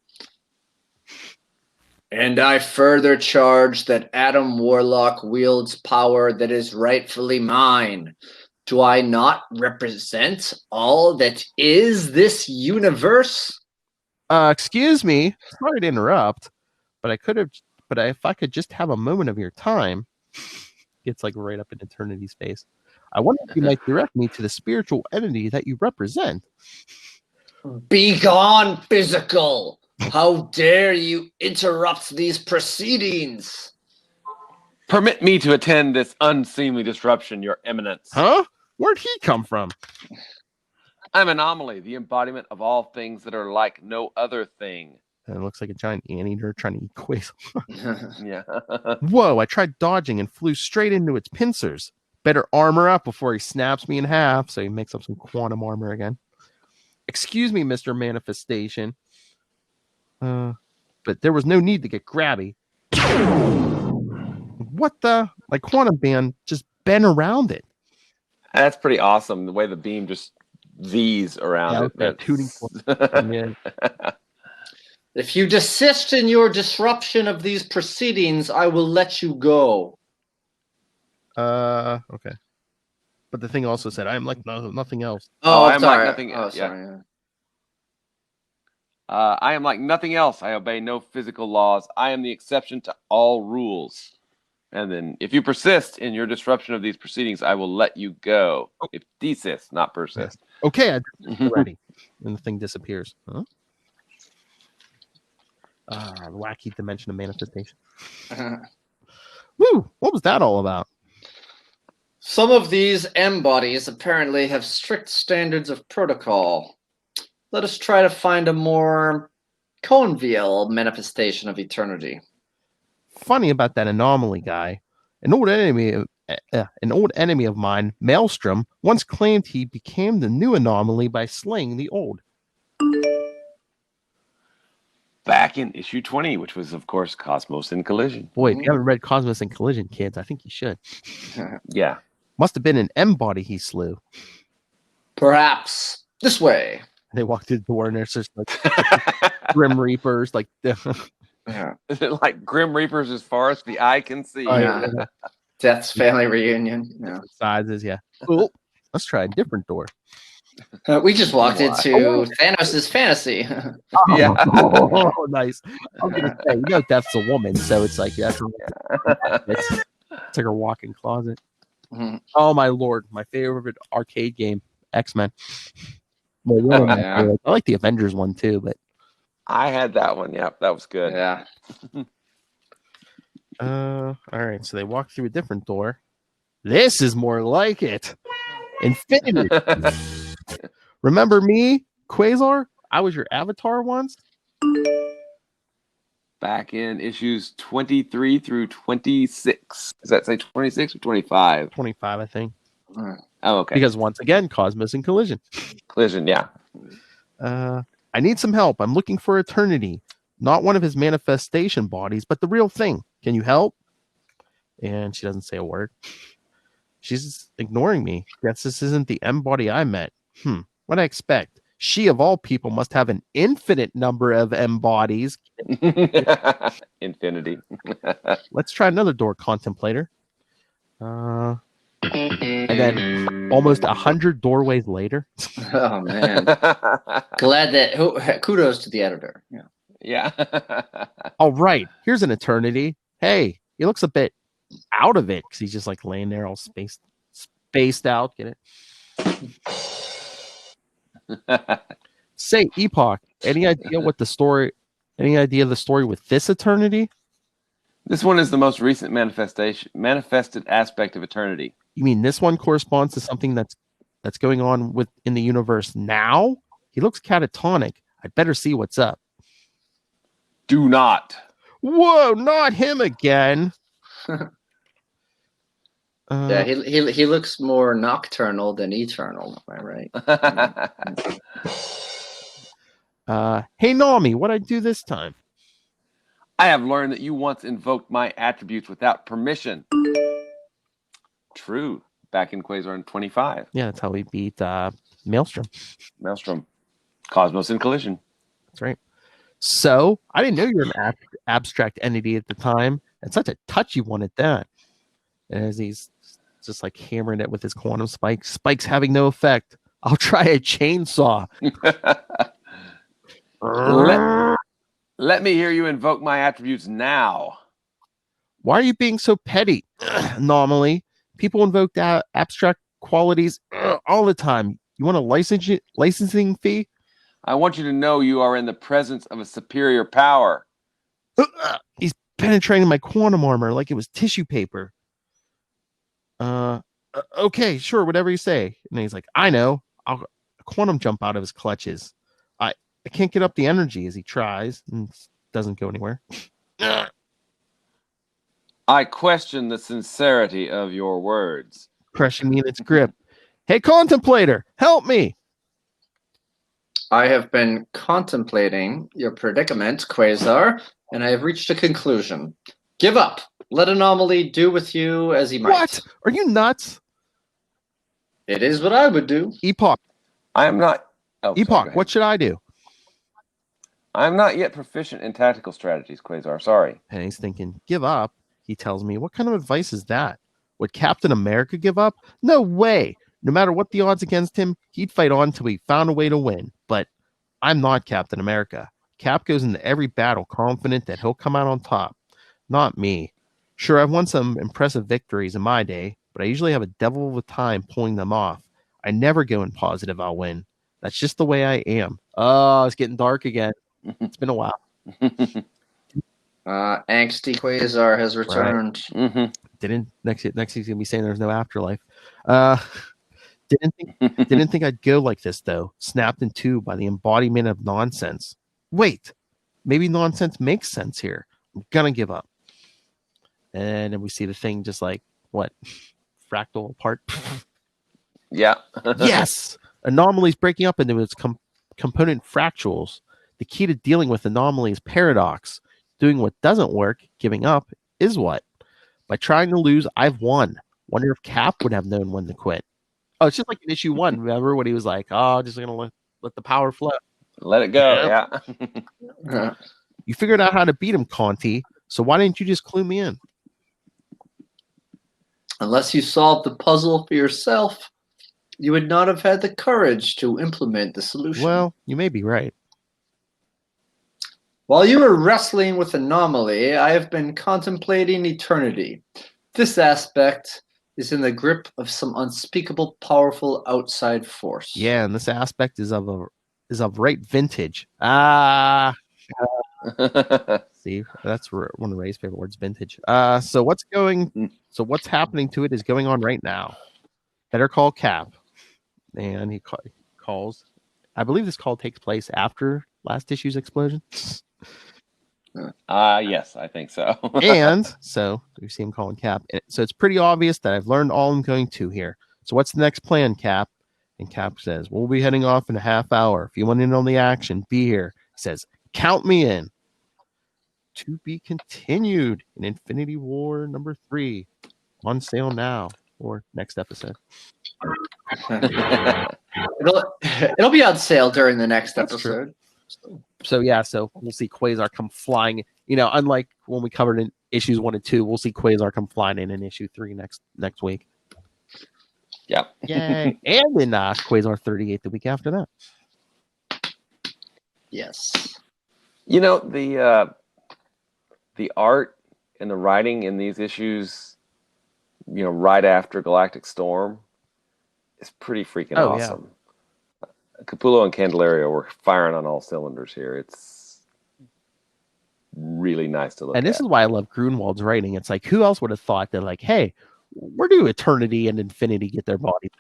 S4: And I further charge that Adam Warlock wields power that is rightfully mine. Do I not represent all that is this universe?
S5: Excuse me. Sorry to interrupt, but if I could just have a moment of your time, it's like right up in Eternity's face. I wonder if you might direct me to the spiritual entity that you represent.
S4: Begone, physical! How dare you interrupt these proceedings?
S3: Permit me to attend this unseemly disruption, Your Eminence.
S5: Huh? Where'd he come from?
S3: I'm Anomaly, the embodiment of all things that are like no other thing.
S5: And it looks like a giant anteater trying to eat Quasar.
S3: Yeah.
S5: Whoa, I tried dodging and flew straight into its pincers. Better armor up before he snaps me in half. So he makes up some quantum armor again. Excuse me, Mr. Manifestation. But there was no need to get grabby. What the? My quantum band just bent around it.
S3: That's pretty awesome. The way the beam just V's around it.
S5: That tuning yeah.
S4: If you desist in your disruption of these proceedings, I will let you go.
S5: Okay. But the thing also said, I am like nothing else.
S3: Oh,
S4: I'm
S3: I'm
S4: sorry.
S3: like nothing.
S4: Oh, sorry. Yeah.
S3: I am like nothing else. I obey no physical laws. I am the exception to all rules. And then, if you persist in your disruption of these proceedings, I will let you go. If desist, not persist.
S5: Okay, I ready. And the thing disappears. Huh? Wacky dimension of manifestation. Woo! What was that all about?
S4: Some of these M bodies apparently have strict standards of protocol. Let us try to find a more convivial manifestation of eternity.
S5: Funny about that anomaly guy. An old enemy of mine, Maelstrom, once claimed he became the new anomaly by slaying the old.
S3: Back in issue 20, which was, of course, Cosmos in Collision.
S5: Boy, if you haven't read Cosmos and Collision, kids, I think you should.
S3: Yeah.
S5: Must have been an M body he slew.
S4: Perhaps this way.
S5: They walk through the door and there's just like Grim Reapers, like
S4: Yeah.
S3: Is it like Grim Reapers as far as the eye can see?
S4: Yeah. Death's family reunion. Yeah.
S5: sizes. Yeah. Oh, let's try a different door.
S4: We just walked into Thanos' fantasy.
S3: Yeah.
S5: Oh, nice. I was gonna say, Death's a woman, so it's like it's like her walk-in closet.
S4: Mhm.
S5: Oh my lord, my favorite arcade game, X-Men. Well,
S4: Yeah.
S5: I like the Avengers one too, but
S3: I had that one. Yep, that was good.
S4: Yeah.
S5: all right. So they walk through a different door. This is more like it. Infinity. Remember me, Quasar? I was your avatar once.
S3: Back in issues 23 through 26. Does that say 26 or 25?
S5: 25, I think.
S3: Oh, okay.
S5: Because once again, Cosmos and Collision.
S3: Collision, yeah.
S5: I need some help. I'm looking for Eternity. Not one of his manifestation bodies, but the real thing. Can you help? And she doesn't say a word. She's ignoring me. Guess this isn't the M body I met. What'd I expect? She, of all people, must have an infinite number of M bodies.
S3: Infinity.
S5: Let's try another door, Contemplator. And then almost 100 doorways later.
S4: Oh man. Glad that kudos to the editor. Yeah.
S3: Yeah.
S5: All right, here's an Eternity. Hey, he looks a bit out of it because he's just like laying there all spaced out. Get it? Say, Epoch, any idea what the story? Any idea of the story with this Eternity?
S3: This one is the most recent manifested aspect of Eternity.
S5: You mean this one corresponds to something that's going on in the universe now? He looks catatonic. I'd better see what's up.
S3: Do not.
S5: Whoa, not him again.
S4: Yeah, he looks more nocturnal than eternal. Am I right?
S5: Hey, Nami, what'd I do this time?
S3: I have learned that you once invoked my attributes without permission. True. Back in Quasar in 25.
S5: Yeah, that's how we beat Maelstrom.
S3: Maelstrom. Cosmos in Collision.
S5: That's right. So, I didn't know you were an abstract entity at the time. And such a touchy one at that. And as he's just like hammering it with his quantum spikes having no effect. I'll try a chainsaw.
S3: Let me hear you invoke my attributes now.
S5: Why are you being so petty? Anomaly. People invoke abstract qualities all the time. You want a licensing fee?
S3: I want you to know you are in the presence of a superior power.
S5: He's penetrating my quantum armor like it was tissue paper. Okay, sure, whatever you say. And he's like, I know. I'll quantum jump out of his clutches. I can't get up the energy as he tries and doesn't go anywhere.
S3: I question the sincerity of your words.
S5: Crushing me in its grip. Hey, Contemplator, help me.
S4: I have been contemplating your predicament, Quasar, and I have reached a conclusion. Give up. Let Anomaly do with you as he might.
S5: What? Are you nuts?
S4: It is what I would do.
S5: Epoch.
S3: I am not. Oh,
S5: Epoch, what should I do?
S3: I'm not yet proficient in tactical strategies, Quasar. Sorry.
S5: And he's thinking, give up? He tells me, what kind of advice is that? Would Captain America give up? No way. No matter what the odds against him, he'd fight on till he found a way to win. But I'm not Captain America. Cap goes into every battle confident that he'll come out on top. Not me. Sure, I've won some impressive victories in my day, but I usually have a devil of a time pulling them off. I never go in positive I'll win. That's just the way I am. Oh, it's getting dark again. It's been a while.
S4: Angsty Quasar has returned.
S3: Mhm.
S5: Didn't next he's gonna be saying there's no afterlife. Didn't think I'd go like this though. Snapped in two by the embodiment of nonsense. Wait, maybe nonsense makes sense here. I'm gonna give up. And then we see the thing just like what? Fractal apart.
S3: Yeah.
S5: Yes! Anomalies breaking up into its component fractals. The key to dealing with anomalies is paradox. Doing what doesn't work, giving up, is what? By trying to lose, I've won. Wonder if Cap would have known when to quit. Oh, it's just like in issue 1. Remember when he was like, oh, just going to let the power flow.
S3: Let it go. Yeah.
S5: You figured out how to beat him, Conti. So why didn't you just clue me in?
S4: Unless you solved the puzzle for yourself, you would not have had the courage to implement the solution.
S5: Well, you may be right.
S4: While you were wrestling with anomaly, I have been contemplating eternity. This aspect is in the grip of some unspeakable, powerful outside force.
S5: Yeah, and this aspect is of right vintage. See, that's one of Ray's favorite words, vintage. So what's happening to it is going on right now. Better call Cap. And he calls. I believe this call takes place after last issue's explosion.
S3: Yes, I think so.
S5: And so we see him calling Cap. So it's pretty obvious that I've learned all I'm going to here. So what's the next plan, Cap? And Cap says, we'll be heading off in a half hour. If you want in on the action, be here. He says, count me in. To be continued in Infinity War number 3. On sale now or next episode.
S4: It'll be on sale during the next episode.
S5: So we'll see Quasar come flying. Unlike when we covered in issues 1 and 2, we'll see Quasar come flying in issue 3 next week.
S3: Yeah.
S5: Yay! And in Quasar 38 the week after that.
S4: Yes.
S3: The art and the writing in these issues, right after Galactic Storm, is pretty freaking awesome. Yeah. Capullo and Candelario were firing on all cylinders here. It's really nice to look at.
S5: And this is why I love Grunwald's writing. It's like, who else would have thought that, like, hey, where do Eternity and Infinity get their body?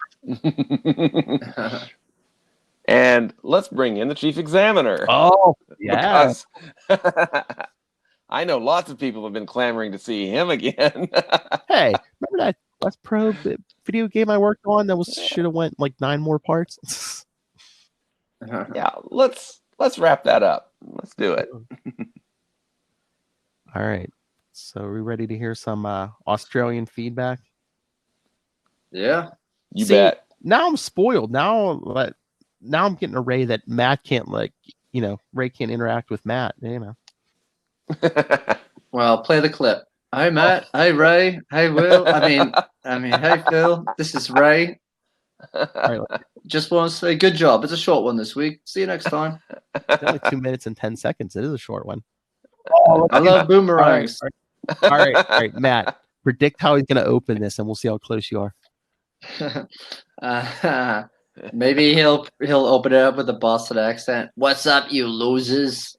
S3: And let's bring in the Chief Examiner.
S5: Oh, yeah.
S3: I know lots of people have been clamoring to see him again.
S5: Hey, remember that West Pro video game I worked on that should have went like 9 more parts?
S3: Yeah, let's wrap that up. Let's do it.
S5: All right. So are we ready to hear some Australian feedback?
S4: Yeah.
S3: You bet.
S5: Now I'm spoiled. Now I'm getting a Ray that Matt can't Ray can't interact with Matt,
S4: Well, play the clip. Hi, Matt. Hi, Ray. Hi, Will. I mean, hi, Phil. This is Ray.
S5: Right.
S4: Just want to say good job. It's a short one this week. See you next time.
S5: It's only 2 minutes and 10 seconds. It is a short one.
S4: I love boomerangs.
S5: All right, Matt. Predict how he's going to open this, and we'll see how close you are.
S4: Maybe he'll open it up with a Boston accent. What's up, you losers?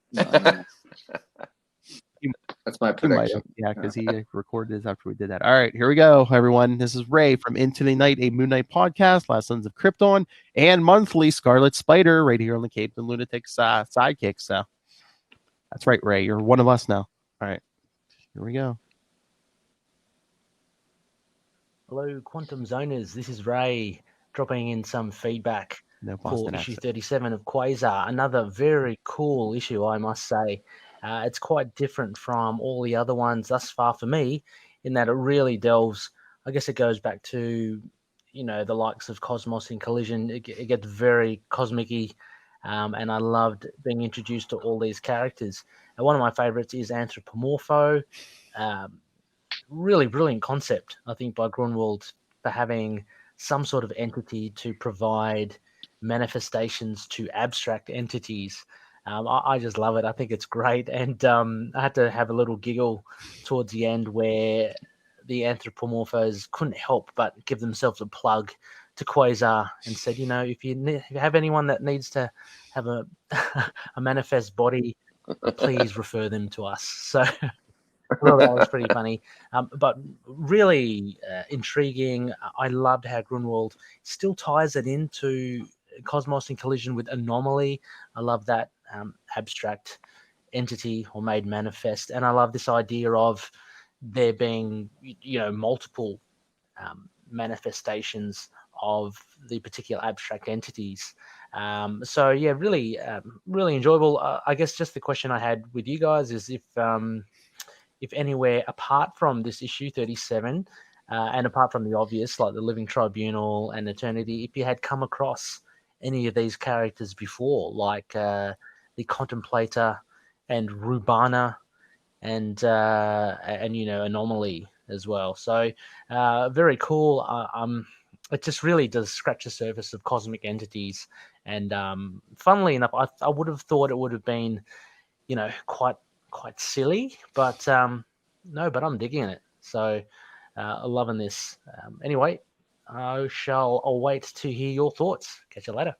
S4: That's my prediction.
S5: Yeah, because he recorded this after we did that. All right, here we go, everyone. This is Ray from Into the Night, a Moon Knight podcast, Last Sons of Krypton, and monthly Scarlet Spider right here on the Capes and Lunatics Sidekicks. So that's right, Ray. You're one of us now. All right, here we go.
S6: Hello, Quantum Zoners. This is Ray dropping in some feedback for issue 37 of Quasar. Another very cool issue, I must say. It's quite different from all the other ones thus far for me, in that it really delves, I guess it goes back to, the likes of Cosmos in Collision. It gets very cosmic-y, and I loved being introduced to all these characters. And one of my favorites is Anthropomorpho. Really brilliant concept, I think, by Grunwald for having some sort of entity to provide manifestations to abstract entities. I just love it. I think it's great. And I had to have a little giggle towards the end where the anthropomorphos couldn't help but give themselves a plug to Quasar and said, if you have anyone that needs to have a manifest body, please refer them to us. So well, that was pretty funny. But really intriguing. I loved how Grunwald still ties it into Cosmos in collision with Anomaly. I love that abstract entity or made manifest. And I love this idea of there being, multiple manifestations of the particular abstract entities. So yeah, really, really enjoyable. I guess just the question I had with you guys is if anywhere apart from this issue 37, and apart from the obvious like the Living Tribunal and Eternity, if you had come across any of these characters before, like the Contemplator and Rubana and Anomaly as well. So very cool. It just really does scratch the surface of cosmic entities. And funnily enough, I would have thought it would have been, quite silly, but no, but I'm digging it. So loving this. Anyway, I shall await to hear your thoughts. Catch you later.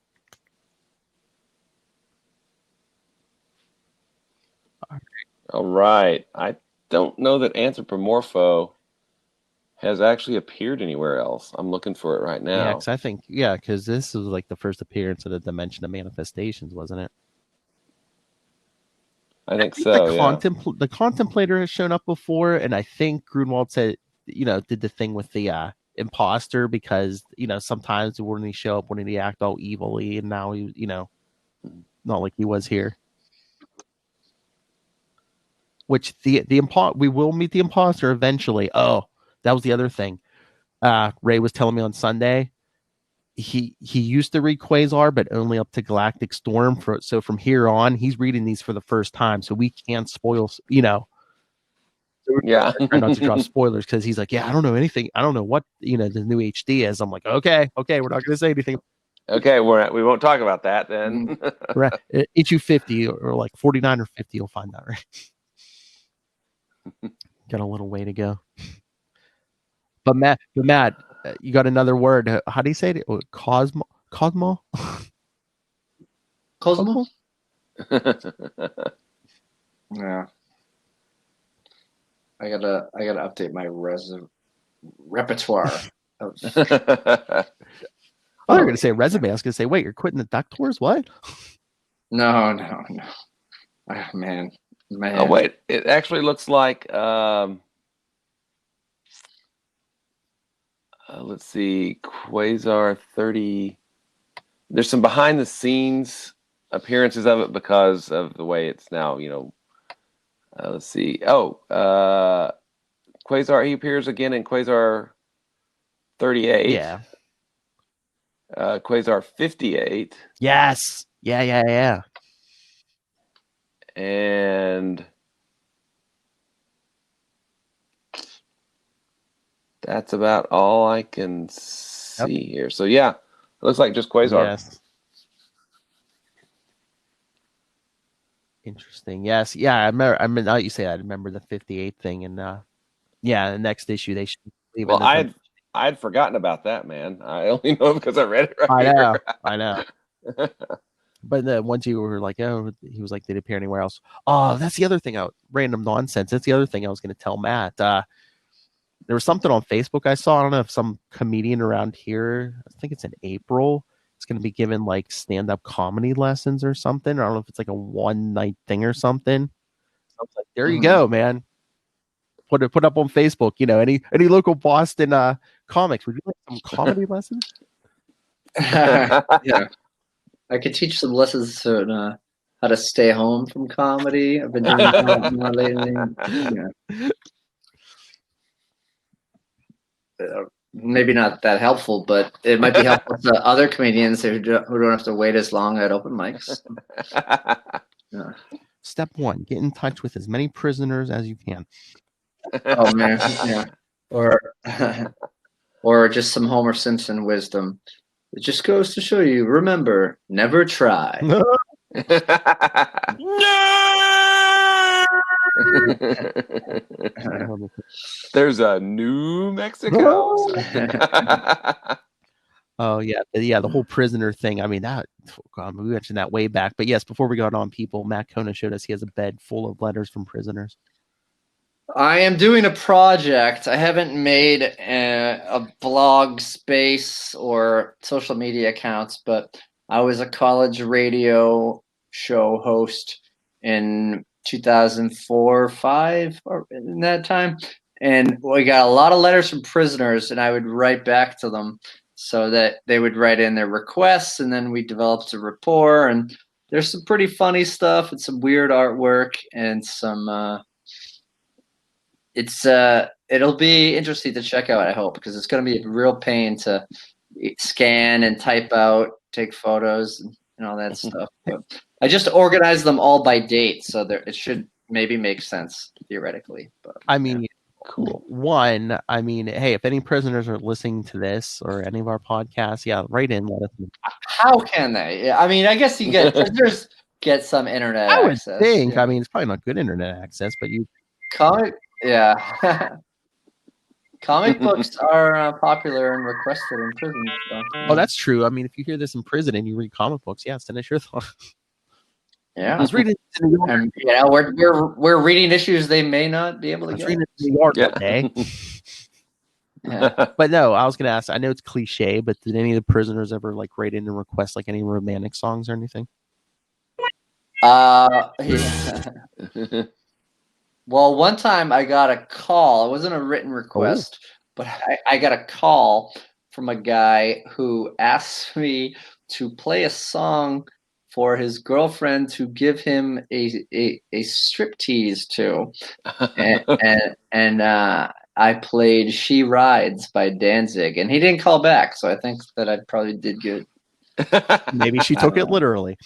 S3: All right. I don't know that Anthropomorpho has actually appeared anywhere else. I'm looking for it right now.
S5: Yeah, because this was like the first appearance of the Dimension of Manifestations, wasn't it?
S3: I think so.
S5: The Contemplator has shown up before, and I think Grunwald said, did the thing with the imposter because sometimes wouldn't he show up, wouldn't he act all evilly, and now he, not like he was here. Which we will meet the imposter eventually. Oh, that was the other thing. Ray was telling me on Sunday. He used to read Quasar, but only up to Galactic Storm. So from here on, he's reading these for the first time. So we can't spoil, Yeah. Try not to draw spoilers because he's like, yeah, I don't know anything. I don't know what, the new HD is. I'm like, okay, we're not going to say anything.
S3: Okay, we won't talk about that then.
S5: Right. Issue 50 or like 49 or 50, you'll find out, right? Got a little way to go. But Matt, you got another word. How do you say it? Cosmo?
S4: Cosmo? Yeah. I gotta update my repertoire.
S5: I thought you were gonna say resume. I was gonna say, wait, you're quitting the Duck Tours? What?
S4: No. Oh, man.
S3: Oh wait, it actually looks like let's see, Quasar 30. There's some behind the scenes appearances of it because of the way it's now, let's see. Quasar, he appears again in Quasar 38.
S5: Yeah.
S3: Quasar 58.
S5: Yes. Yeah.
S3: And that's about all I can see here. So yeah, it looks like just Quasar.
S5: Yes. Interesting. Yes. Yeah. I remember. I mean, now you say that, I remember the 58 thing, and the next issue they should.
S3: Well, I had forgotten about that, man. I only know because I read it right here.
S5: I know. But then once you were like, oh, he was like, did it appear anywhere else? Oh, that's the other thing. Random nonsense. That's the other thing I was going to tell Matt. There was something on Facebook I saw. I don't know if some comedian around here, I think it's in April, it's going to be given like stand-up comedy lessons or something. I don't know if it's like a one-night thing or something. So I was like, there you go, man. Put up on Facebook. Any local Boston comics. Would you like some comedy lessons?
S4: Yeah. I could teach some lessons on how to stay home from comedy. I've been doing that more lately. Maybe not that helpful, but it might be helpful to other comedians who don't have to wait as long at open mics. Yeah.
S5: Step 1, get in touch with as many prisoners as you can.
S4: Oh man, yeah. Or just some Homer Simpson wisdom. It just goes to show you, remember, never try.
S3: There's a New Mexico.
S5: Oh yeah, the whole prisoner thing. I mean, we mentioned that way back. But yes, before we got on, Matt Kona showed us he has a bed full of letters from prisoners.
S4: I am doing a project. I haven't made a blog space or social media accounts, but I was a college radio show host in 2004 or 5 or in that time. And we got a lot of letters from prisoners, and I would write back to them so that they would write in their requests, and then we developed a rapport. And there's some pretty funny stuff and some weird artwork and some it'll be interesting to check out, I hope, because it's going to be a real pain to scan and type out, take photos and all that stuff. But I just organized them all by date, so it should maybe make sense theoretically. But
S5: I mean,
S3: cool.
S5: One, I mean, hey, if any prisoners are listening to this or any of our podcasts, yeah, write in. Let us know.
S4: How can they? Yeah, I mean, I guess you get prisoners get some internet
S5: I would
S4: access.
S5: think.
S4: Yeah.
S5: I mean, it's probably not good internet access, but you
S4: yeah. Comic books are popular and requested in prison. So.
S5: Oh, that's true. I mean, if you hear this in prison and you read comic books, yeah, send us your thoughts.
S4: Yeah,
S5: I was reading
S4: and we're reading issues they may not be able to get.
S5: reading New York today.
S4: Yeah.
S5: But no, I was gonna ask. I know it's cliche, but did any of the prisoners ever like write in and request like any romantic songs or anything?
S4: Yeah. Well, one time I got a call. It wasn't a written request, but I got a call from a guy who asked me to play a song for his girlfriend to give him a striptease to, and I played "She Rides" by Danzig, and he didn't call back, so I think that I probably did good.
S5: Maybe she took it literally.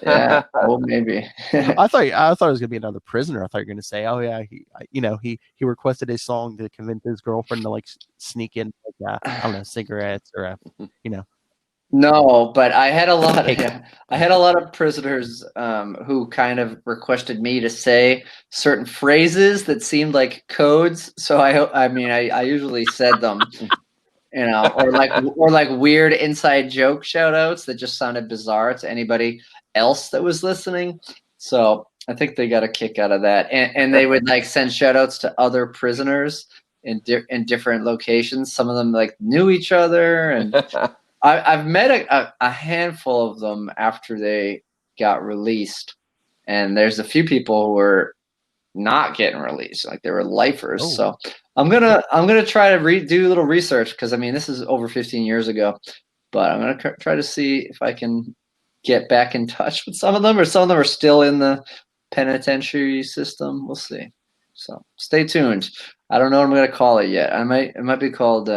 S4: Yeah, well, maybe.
S5: I thought it was gonna be another prisoner. I thought you were gonna say, "Oh yeah, he requested a song to convince his girlfriend to like sneak in like I don't know, cigarettes or
S4: No, but I had a lot of prisoners who kind of requested me to say certain phrases that seemed like codes. So I usually said them, or like weird inside joke shout outs that just sounded bizarre to anybody else that was listening. So I think they got a kick out of that. And they would like send shout outs to other prisoners in different locations. Some of them like knew each other, and I've met a handful of them after they got released, and there's a few people who were not getting released, like they were lifers.
S5: Oh.
S4: So I'm gonna try to do a little research, because I mean this is over 15 years ago, but I'm gonna try to see if I can get back in touch with some of them, or some of them are still in the penitentiary system. We'll see. So stay tuned. I don't know what I'm gonna call it yet. It might be called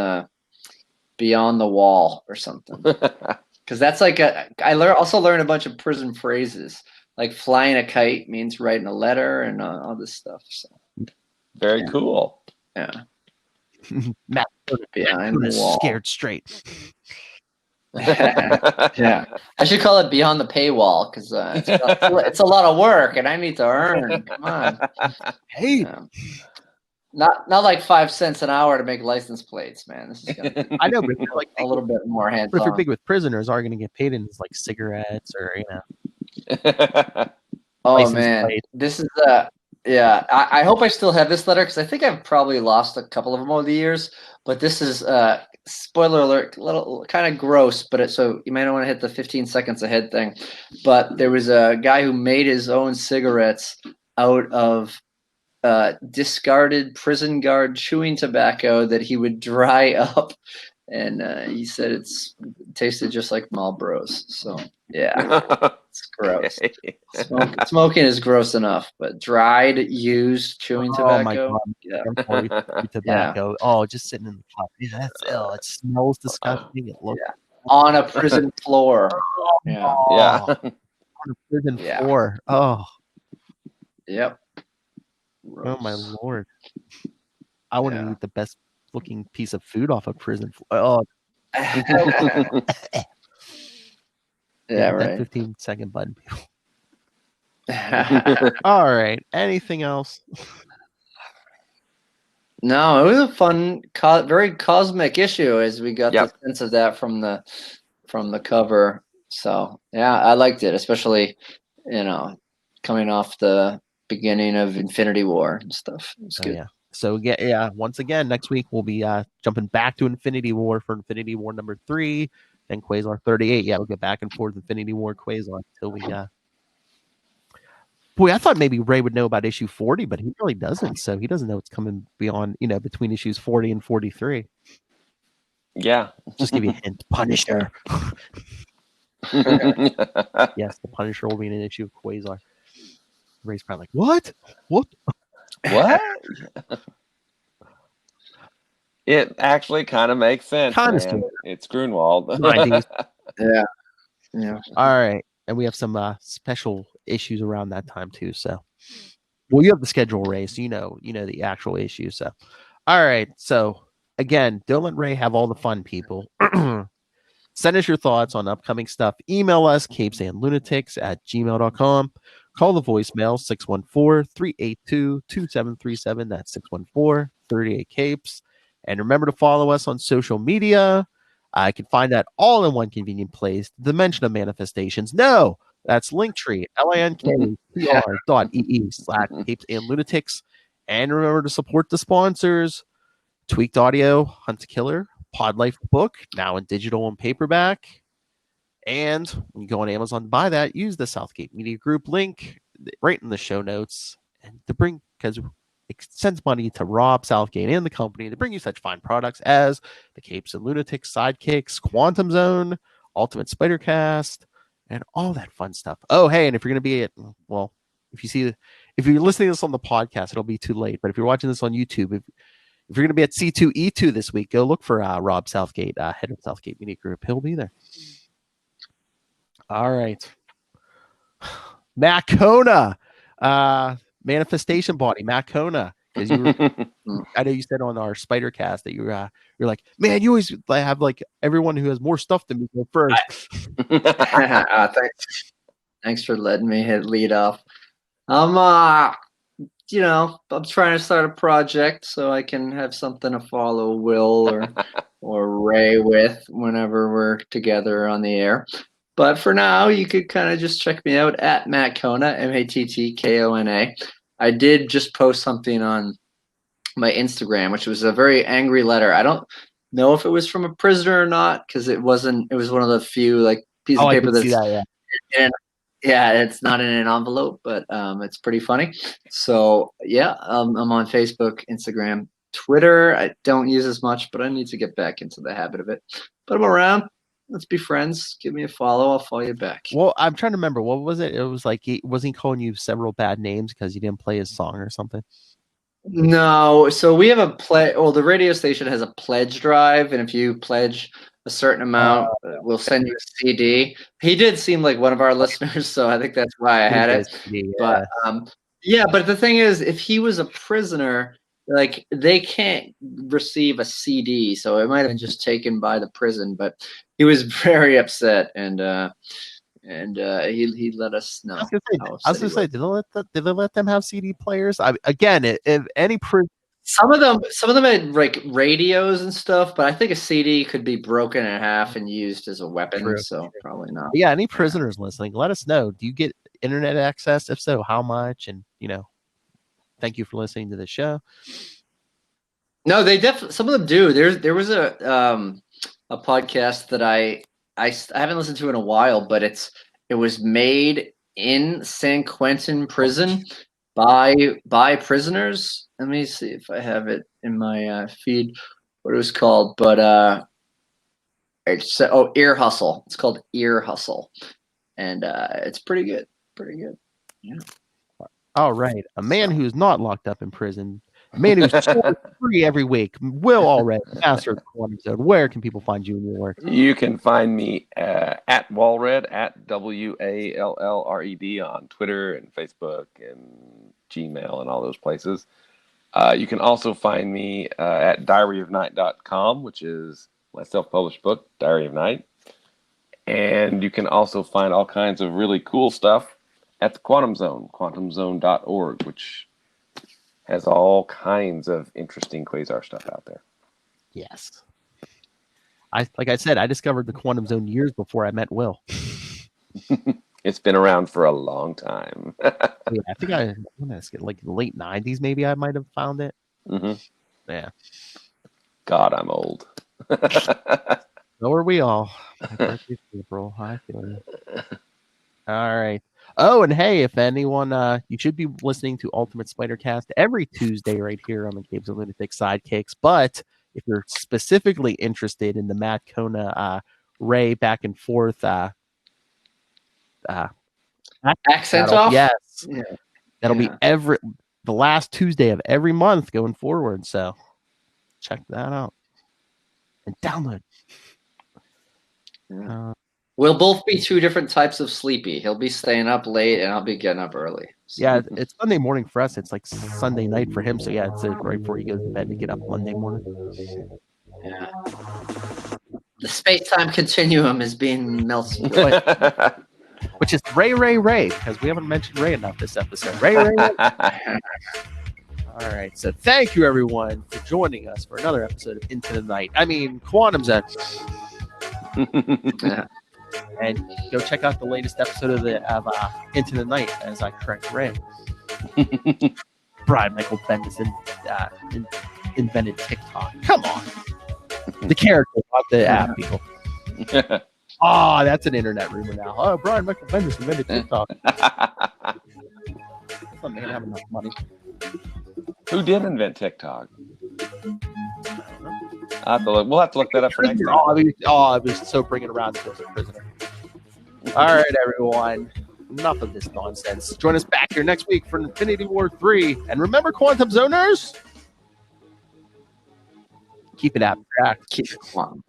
S4: Beyond the Wall or something, because that's like also learned a bunch of prison phrases, like flying a kite means writing a letter and all this stuff. So
S3: very cool.
S4: Yeah.
S5: Matt
S4: Behind the wall.
S5: Scared straight.
S4: Yeah, I should call it Beyond the Paywall, because it's a lot of work and I need to earn. Come on.
S5: Hey.
S4: Not like 5 cents an hour to make license plates, man. This is gonna be
S5: I know, but if you're like
S4: a little bit more hands-on.
S5: But if you're big with prisoners, are you going to get paid in like cigarettes or
S4: Oh
S5: license
S4: man,
S5: plate?
S4: this is yeah. I hope I still have this letter, because I think I've probably lost a couple of them over the years. But this is spoiler alert, a little kind of gross, but so you might not want to hit the 15 seconds ahead thing. But there was a guy who made his own cigarettes out of discarded prison guard chewing tobacco that he would dry up, and he said it tasted just like Marlboros. So yeah, it's gross. Smoking is gross enough, but dried, used chewing tobacco.
S5: Oh my God.
S4: Yeah.
S5: Tobacco. Yeah. Oh, just sitting in the cup. Yeah, that's it smells disgusting. It looks
S4: on a prison floor. Yeah.
S5: On a prison floor. Oh.
S4: Yep.
S5: Oh my Lord. I want to eat the best looking piece of food off a prison floor. Oh.
S4: Yeah,
S5: hit
S4: right.
S5: that 15-second button, people. All right. Anything else?
S4: No, it was a fun, very cosmic issue, as we got the sense of that from the cover. So yeah, I liked it, especially coming off the beginning of Infinity War and stuff. It's good.
S5: Yeah. So once again, next week we'll be jumping back to Infinity War for Infinity War number 3, then Quasar 38. Yeah, we'll get back and forth Infinity War, Quasar until we. Boy, I thought maybe Ray would know about issue 40, but he really doesn't. So he doesn't know what's coming beyond, between issues 40 and 43.
S3: Yeah.
S5: Just give you a hint. Punisher. Yes, the Punisher will be in an issue of Quasar. Ray's probably like, what? What?
S3: It actually kind of makes sense, man. It's Grunwald.
S5: 90s.
S4: Yeah.
S5: All right. And we have some special issues around that time too. So, well, you have the schedule, Ray, so you know the actual issue. So, all right. So again, don't let Ray have all the fun, people. Send us your thoughts on upcoming stuff. Email us, capesandlunatics@gmail.com. Call the voicemail, 614-382-2737. That's 614-38-CAPES. And remember to follow us on social media. I can find that all in one convenient place. The Dimension of Manifestations. No, that's Linktree, linktree.ee/capesandlunatics. And remember to support the sponsors. Tweaked Audio, Hunt to Killer, Pod Life book, now in digital and paperback. And when you go on Amazon to buy that, use the Southgate Media Group link right in the show notes, and because it sends money to Rob Southgate and the company to bring you such fine products as the Capes and Lunatics, Sidekicks, Quantum Zone, Ultimate Spider-Cast, and all that fun stuff. Oh, hey, and if you're going to be if you're listening to this on the podcast, it'll be too late. But if you're watching this on YouTube, if you're going to be at C2E2 this week, go look for Rob Southgate, head of Southgate Media Group. He'll be there. All right. Matt Kona, Manifestation Body, Matt Kona. Because I know you said on our Spider-Cast that you're like, man, you always have like everyone who has more stuff than me go first.
S4: Thanks for letting me lead off. I'm trying to start a project so I can have something to follow Will or Ray with whenever we're together on the air. But for now, you could kind of just check me out at Matt Kona, MATTKONA. I did just post something on my Instagram, which was a very angry letter. I don't know if it was from a prisoner or not, because it wasn't. It was one of the few pieces of paper that's. It's not in an envelope, but it's pretty funny. So yeah, I'm on Facebook, Instagram, Twitter. I don't use as much, but I need to get back into the habit of it. But I'm around. Let's be friends. Give me a follow. I'll follow you back.
S5: Well, I'm trying to remember. What was it? It was like, wasn't he calling you several bad names because you didn't play his song or something?
S4: No. So we have the radio station has a pledge drive. And if you pledge a certain amount, we'll send you a CD. He did seem like one of our listeners, so I think that's why I had it. But but the thing is, if he was a prisoner, they can't receive a CD, so it might have been just taken by the prison. But he was very upset, and he let us know.
S5: I was gonna say, did they let them have CD players? If any prison.
S4: Some of them had radios and stuff, but I think a CD could be broken in half and used as a weapon. So probably not.
S5: Yeah, any prisoners listening, let us know. Do you get internet access? If so, how much? And thank you for listening to the show.
S4: No, they definitely. Some of them do. There was a podcast that I haven't listened to in a while, but it was made in San Quentin prison by prisoners. Let me see if I have it in my feed. What it was called, but Ear Hustle. It's called Ear Hustle, and it's pretty good. Pretty good. Yeah.
S5: All right, a man who's not locked up in prison, a man who's free every week. Will Allred, Master of Quantum Zone. Where can people find you in your work?
S3: You can find me at Wallred, at WALLRED on Twitter and Facebook and Gmail and all those places. You can also find me at diaryofnight.com, which is my self-published book, Diary of Night. And you can also find all kinds of really cool stuff at the Quantum Zone, quantumzone.org, which has all kinds of interesting quasar stuff out there.
S5: Yes. Like I said, I discovered the Quantum Zone years before I met Will.
S3: It's been around for a long time.
S5: Yeah, I think like the late 90s, maybe I might have found it.
S3: Mm-hmm.
S5: Yeah.
S3: God, I'm old.
S5: So are we all. My birthday's April. I feel you. All right. Oh, and hey, if anyone, you should be listening to Ultimate Spider-Cast every Tuesday right here on the Capes and Lunatics Sidekicks. But if you're specifically interested in the Matt Kona, Ray back and forth,
S4: Accent off?
S5: yes,
S4: Yeah.
S5: that'll be the last Tuesday of every month going forward. So check that out and download.
S4: Yeah. We'll both be two different types of sleepy. He'll be staying up late, and I'll be getting up early. So.
S5: Yeah, it's Sunday morning for us. It's like Sunday night for him. So yeah, it's right before he goes to bed to get up Monday morning.
S4: Yeah. The space-time continuum is being melted.
S5: Which is Ray, because we haven't mentioned Ray enough this episode. Ray. All right, so thank you everyone for joining us for another episode of Into the Night. I mean, Quantum Zone.
S4: Yeah.
S5: And go check out the latest episode of Into the Night as I correct Ray. Brian Michael Bendis invented TikTok. Come on. The character, not the app, people. Oh, that's an internet rumor now. Oh, Brian Michael Bendis invented TikTok. Oh, man, I have enough money.
S3: Who did invent TikTok? We'll have to look that up for next time.
S5: I was so bringing around to a prisoner. All right, everyone. Enough of this nonsense. Join us back here next week for Infinity War 3. And remember, Quantum Zoners, keep it abstract.
S4: Keep it fun.